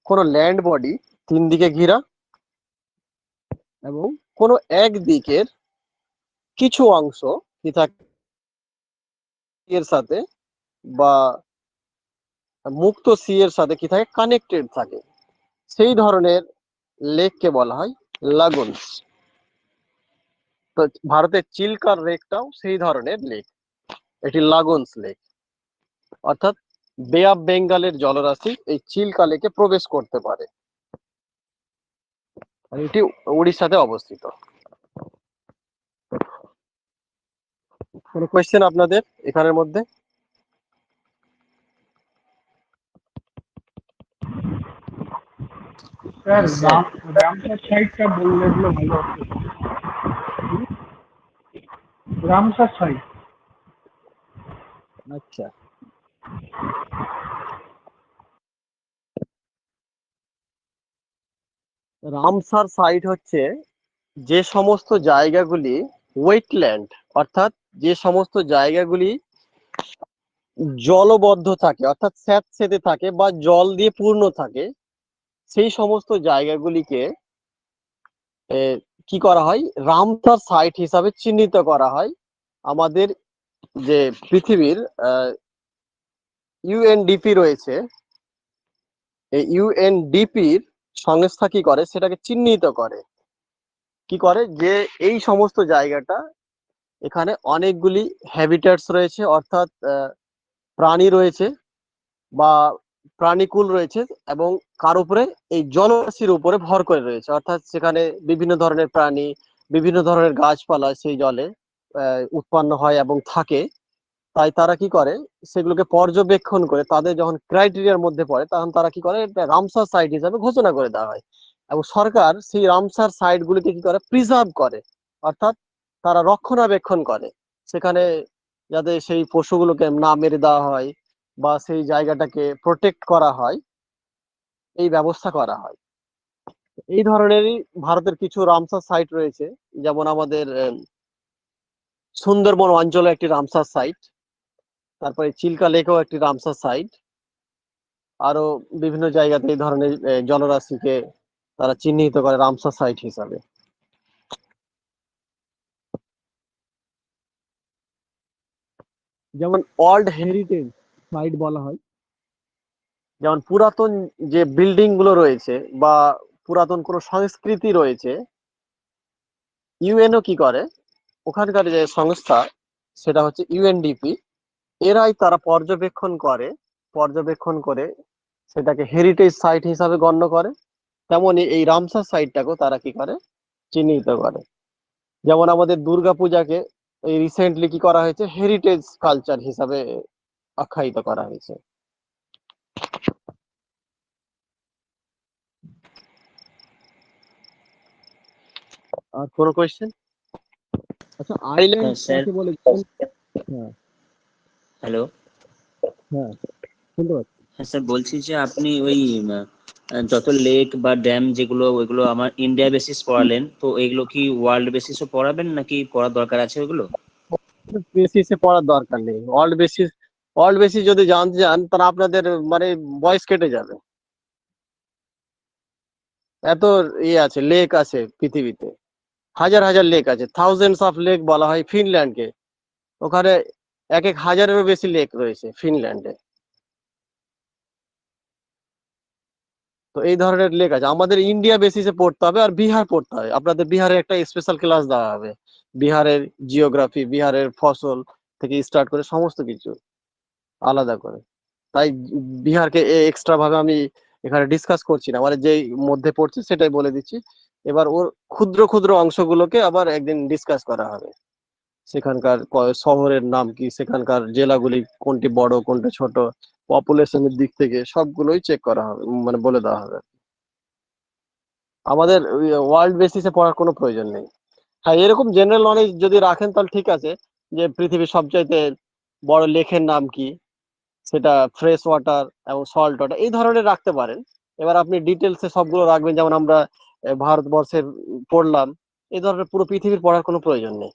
কোনো ল্যান্ড বডি 3 দিকে ঘেরা এবং কোনো এক দিকের কিছু অংশ কি থাকে এর সাথে বা মুক্ত সি এর সাথে কি থাকে কানেক্টেড থাকে, সেই ধরনের লেককে বলা হয় লাগুনস। তো ভারতের চিল্কার লেকটাও সেই ধরনের লেক, এটি লাগোনস লেক, অর্থাৎ বে অফ বেঙ্গলের জলরাশি এই চিল্কা লেকে প্রবেশ করতে পারে, আর এটি উড়িষ্যাতে অবস্থিত। কোনো কোয়েশ্চেন আপনাদের এখানের মধ্যে? স্যার স্যার রামসার সাইডটা বললে ভালো হতো। Ramsar side. আচ্ছা, রামসার সাইট হচ্ছে যে সমস্ত জায়গাগুলি ওয়েটল্যান্ড, অর্থাৎ যে সমস্ত জায়গাগুলি জলবদ্ধ থাকে, অর্থাৎ স্যাঁতসেঁতে থাকে বা জল দিয়ে পূর্ণ থাকে, সেই সমস্ত জায়গাগুলিকে কি করা হয়, রামসার সাইট হিসাবে চিহ্নিত করা হয়। আমাদের যে পৃথিবীর ইউএনডিপি রয়েছে, এই ইউএনডিপির সংস্থা কি করে, সেটাকে চিহ্নিত করে, কি করে যে এই সমস্ত জায়গাটা, এখানে অনেকগুলি হ্যাবিটেটস রয়েছে, অর্থাৎ প্রাণী রয়েছে বা প্রাণীকুল রয়েছে, এবং কার উপরে, এই জলরাশির উপরে ভর করে রয়েছে, অর্থাৎ সেখানে বিভিন্ন ধরনের প্রাণী, বিভিন্ন ধরনের গাছপালা সেই জলে উৎপন্ন হয় এবং থাকে। তাই তারা কি করে, সেগুলোকে পর্যবেক্ষণ করে তাদের যখন ক্রাইটেরিয়ার মধ্যে পড়ে, তখন তারা কি করে, এটা রামসার সাইট হিসাবে ঘোষণা করে দেওয়া হয়, এবং সরকার সেই রামসার সাইট গুলিকে কি করে, প্রিজার্ভ করে, অর্থাৎ তারা রক্ষণাবেক্ষণ করে, সেখানে যাতে সেই পশুগুলোকে না মেরে দেওয়া হয় বা সেই জায়গাটাকে প্রোটেক্ট করা হয়, এই ব্যবস্থা করা হয়। এই ধরনেরই ভারতের কিছু রামসার সাইট রয়েছে, যেমন আমাদের সুন্দরবন অঞ্চলে একটি রামসার সাইট, তারপরে চিল্কা লেকেও একটি রামসার সাইট, আরো বিভিন্ন জায়গাতে এই ধরনের জলরাশিকে তারা চিহ্নিত করে রামসার সাইট হিসাবে। যেমন ওয়ার্ল্ড হেরিটেজ সাইট বলা হয়, যেমন পুরাতন যে বিল্ডিং গুলো রয়েছে বা পুরাতন কোনো সংস্কৃতি রয়েছে, ইউএনও কি করে, ওখানকার যে সংস্থা সেটা হচ্ছে ইউএনডিপি, এরাই তারা পর্যবেক্ষণ করে সেটাকে হেরিটেজ সাইট হিসাবে গণ্য করে। তেমনি এই রামসার সাইটটাকেও তারা কি করে, চিহ্নিত করে। যেমন আমাদের দুর্গাপূজাকে এই রিসেন্টলি কি করা হয়েছে, হেরিটেজ কালচার হিসাবে আখ্যায়িত করা হয়েছে। আর কোনো কোয়েশ্চেন? আচ্ছা, আইল্যান্ড স্যার কাকে বলে? হ্যাঁ, হ্যালো। হ্যাঁ, শুনতে পাচ্ছি। হ্যাঁ স্যার, বলছি যে আপনি ওই যত লেক বা ড্যাম যেগুলো, ওইগুলো আমার ইন্ডিয়া বেসিস পড়ালেন, তো এগুলো কি ওয়ার্ল্ড বেসিসও পড়াবেন নাকি পড়ার দরকার আছে ওইগুলো? বেসিসে পড়ার দরকার নেই, ওয়ার্ল্ড বেসিস যদি জানতে চান তাহলে আপনাদের মানে বয়স কেটে যাবে। এত আছে, লেক আছে পৃথিবীতে, হাজার হাজার লেক আছে, থাউজেন্ডস অফ লেক বলা হয় ফিনল্যান্ডকে, ওখানে এক এক হাজারেরও বেশি লেক রয়েছে ফিনল্যান্ডে। তো এই ধরনের লেক আছে, আমাদের ইন্ডিয়া বেসিসে পড়তে হবে আর বিহার পড়তে হবে, আপনাদের বিহারে একটা স্পেশাল ক্লাস দেওয়া হবে, বিহারের জিওগ্রাফি, বিহারের ফসল থেকে স্টার্ট করে সমস্ত কিছু আলাদা করে। তাই বিহারকে এক্সট্রা ভাবে আমি এখানে ডিসকাস করছি না, মানে যেই মধ্যে পড়ছে সেটাই বলে দিচ্ছি। এবার ওর ক্ষুদ্র ক্ষুদ্র অংশগুলোকে আবার একদিন ডিসকাস করা হবে, সেখানকার শহরের নাম কি, সেখানকার জেলাগুলি কোনটি বড় কোনটা ছোট, পপুলেশনের দিক থেকে সবগুলোই চেক করা হবে, মানে বলে দেওয়া হবে। আমাদের ওয়ার্ল্ড বেসিসে পড়ার কোনো প্রয়োজন নেই। হ্যাঁ, এরকম জেনারেল নলেজ যদি রাখেন তাহলে ঠিক আছে, যে পৃথিবীর সবচাইতে বড় লেকের নাম কি, সেটা ফ্রেশ ওয়াটার এবং সল্ট ওয়াটার, এই ধরনের রাখতে পারেন। এবার আপনি ডিটেলসে সবগুলো রাখবেন, যেমন আমরা ভারতবর্ষের পড়লাম, এই ধরনের পুরো পৃথিবীর পড়ার কোনো প্রয়োজন নেই।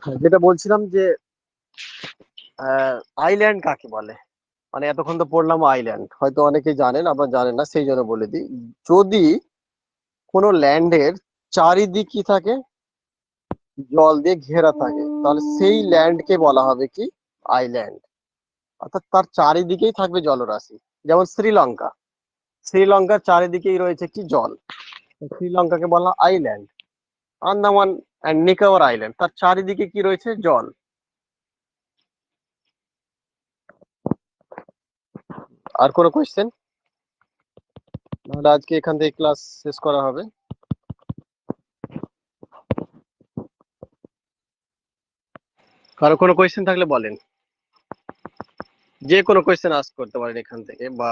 হ্যাঁ, যেটা বলছিলাম যে আইল্যান্ড কাকে বলে, মানে এতক্ষণ তো পড়লাম আইল্যান্ড, হয়তো অনেকে জানেন আবার জানেন না, সেই জন্য বলে দিই। যদি কোনো ল্যান্ডের চারিদিক কি থাকে, জল দিয়ে ঘেরা থাকে, তাহলে সেই ল্যান্ডকে বলা হবে কি, আইল্যান্ড। অর্থাৎ তার চারিদিকেই থাকবে জলরাশি। যেমন শ্রীলঙ্কা, শ্রীলঙ্কার চারিদিকেই রয়েছে কি জল। শ্রীলঙ্কাকে বলা island. Andaman and Nicobar island, তার চারিদিকে কি রয়েছে? জল। আর কোনো কোয়েশ্চেন? নাহলে আজকে এখান থেকে ক্লাস শেষ করা হবে। কারো কোনো কোয়েশ্চেন থাকলে বলেন, যে কোনো কোয়েশ্চেন আস্ক করতে পারেন এখান থেকে, বা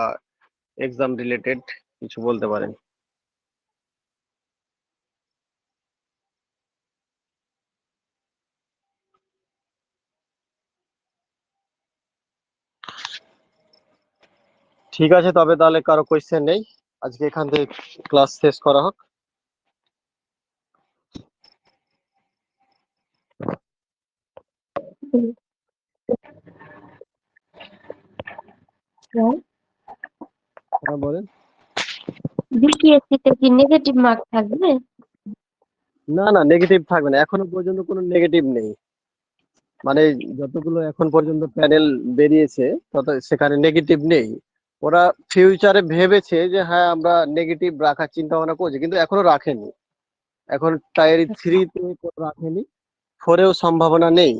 এক্সাম রিলেটেড কিছু বলতে পারেন। ঠিক আছে, তবে তাহলে কারো কোয়েশ্চেন নেই, আজকে এখান থেকে ক্লাস শেষ করা হোক। হ্যাঁ বলেন। বিপিএসসি তে কি নেগেটিভ মার্ক থাকবে? না না, নেগেটিভ থাকবে না, এখনো পর্যন্ত কোনো নেগেটিভ নেই। মানে যতগুলো এখন পর্যন্ত প্যানেল বেরিয়েছে তত সেখানে নেগেটিভ নেই। ওরা ফিউচারে ভেবেছে যে হ্যাঁ আমরা নেগেটিভ রাখার চিন্তা ভাবনা করছি, কিন্তু এখনো রাখেনি। এখন টায়ার 3-তে রাখেনি, 4-এও সম্ভাবনা নেই।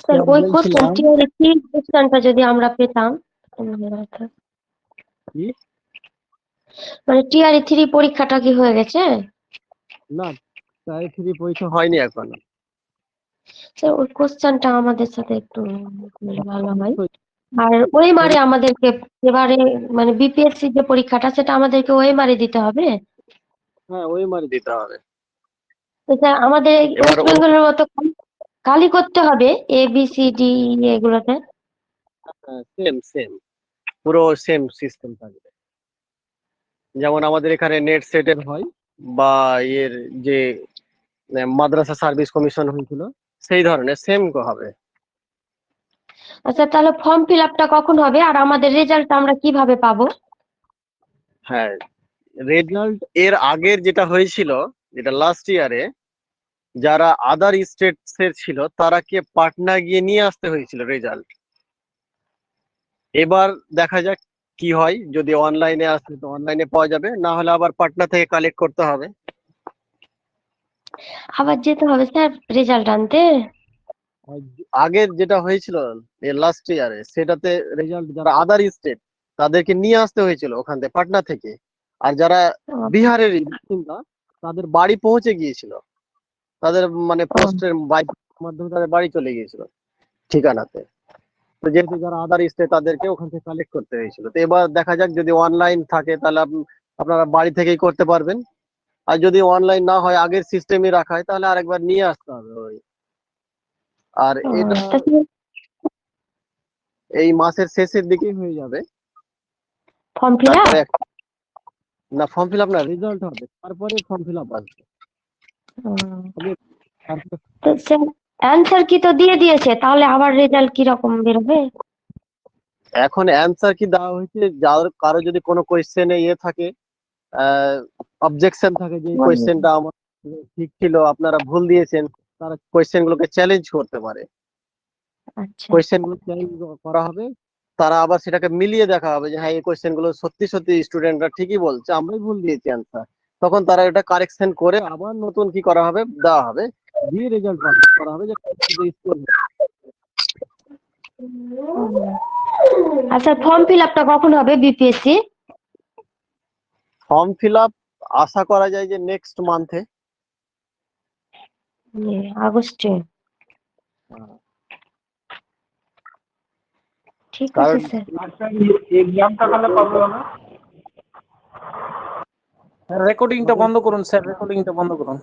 স্যার ওই বলছিলাম কোশ্চেনটা যদি আমরা পেতাম, কি? মানে টিআরই 3 পরীক্ষাটা কি হয়ে গেছে? না, টায়ার 3 পরীক্ষা হয়নি এখনো। স্যার ওই কোশ্চেনটা আমাদের সাথে একটু ভালো হয়। আর ওএমআরে আমাদেরকে এবারে মানে বিপিএসসি যে পরীক্ষাটা সেটা আমাদেরকে ওএমআরে দিতে হবে। হ্যাঁ, ওই মারি দিতে হবে। তো স্যার আমাদের এবার ওয়েস্ট বেঙ্গলের মতো খালি করতে হবে ABCD এগুলোতে? সেম সেম, পুরো সেম সিস্টেম থাকবে। যেমন আমাদের এখানে নেট সেটের হয়, বা এর যে মাদ্রাসা সার্ভিস কমিশন হয়েছিল, সেই ধরনের সেম হবে। আচ্ছা তাহলে ফর্ম ফিল আপটা কখন হবে আর আমাদের রেজাল্ট আমরা কিভাবে পাবো? হ্যাঁ, রেজাল্ট এর আগের যেটা হয়েছিল, যেটা লাস্ট ইয়ারে যারা আদার স্টেটস এর ছিল তারাকে পাটনা গিয়ে নিয়ে আসতে হয়েছিল রেজাল্ট। এবার দেখা যাক কি হয়, যদি অনলাইনে আসে তো অনলাইনে পাওয়া যাবে, না হলে আবার পাটনা থেকে কালেক্ট করতে হবে। আবার যেতে হবে স্যার রেজাল্ট আনতে? আর আগের যেটা হয়েছিল লাস্ট ইয়ারে, সেটাতে রেজাল্ট যারা আদার স্টেট তাদেরকে নিয়ে আসতে হয়েছিল ওখান থেকে, পাটনা থেকে। আর যারা বিহারের বাসিন্দা তাদের বাড়ি পৌঁছে গিয়েছিল, তাদের মানে পোস্টের বাইক মাধ্যমে তাদের বাড়ি চলে গিয়েছিল ঠিকানাতে। তো যেহেতু যারা আদার স্টেট তাদেরকে ওখান থেকে কালেক্ট করতে হয়েছিল। তো এবার দেখা যাক, যদি অনলাইন থাকে তাহলে আপনারা বাড়ি থেকেই করতে পারবেন, আর যদি অনলাইন না হয়, আগের সিস্টেমে রাখা হয়, তাহলে আরেকবার নিয়ে আসতে হবে ওই। আর এটা এই মাসের শেষের দিকেই হয়ে যাবে। Form fill up? তারপরে না, ফর্ম ফিল আপ না, রেজাল্ট হবে, তারপরে ফর্ম ফিল আপ আসবে। তো স্যার অ্যানসার কি তো দিয়ে দিয়েছে, তাহলে আবার রেজাল্ট কি রকম বেরোবে? এখন অ্যান্সার কি দেওয়া হয়েছে, যার কারো যদি কোনো কোয়েশ্চেনে থাকে, অবজেকশন থাকে যে কোয়েশ্চেনটা আমার ঠিক ছিল, আপনারা ভুল দিয়েছেন, তারা কোয়েশ্চেন গুলোকে চ্যালেঞ্জ করতে পারে। আচ্ছা কোয়েশ্চেন গুলো চ্যালেঞ্জ করা হবে, তারা আবার সেটাকে মিলিয়ে দেখা হবে যে হ্যাঁ এই কোয়েশ্চেন গুলো সত্যি সত্যি স্টুডেন্টরা ঠিকই বলছে, আমরাই ভুল দিয়েছি অ্যান্সার। তখন তারা এটা কারেকশন করে আবার নতুন কি করা হবে, দেওয়া হবে, দিয়ে রেজাল্ট করা হবে যে আচ্ছা ফর্ম ফিল আপটা কখন হবে বিপিএসসি? ফর্ম ফিল আপ আশা করা যায় যে নেক্সট মান্থে। আগস্টে? ঠিক আছে কারণ স্যার। আচ্ছা এক্সামটা তাহলে কবে হবে? রেকর্ডিংটা বন্ধ করুন স্যার, রেকর্ডিংটা বন্ধ করুন।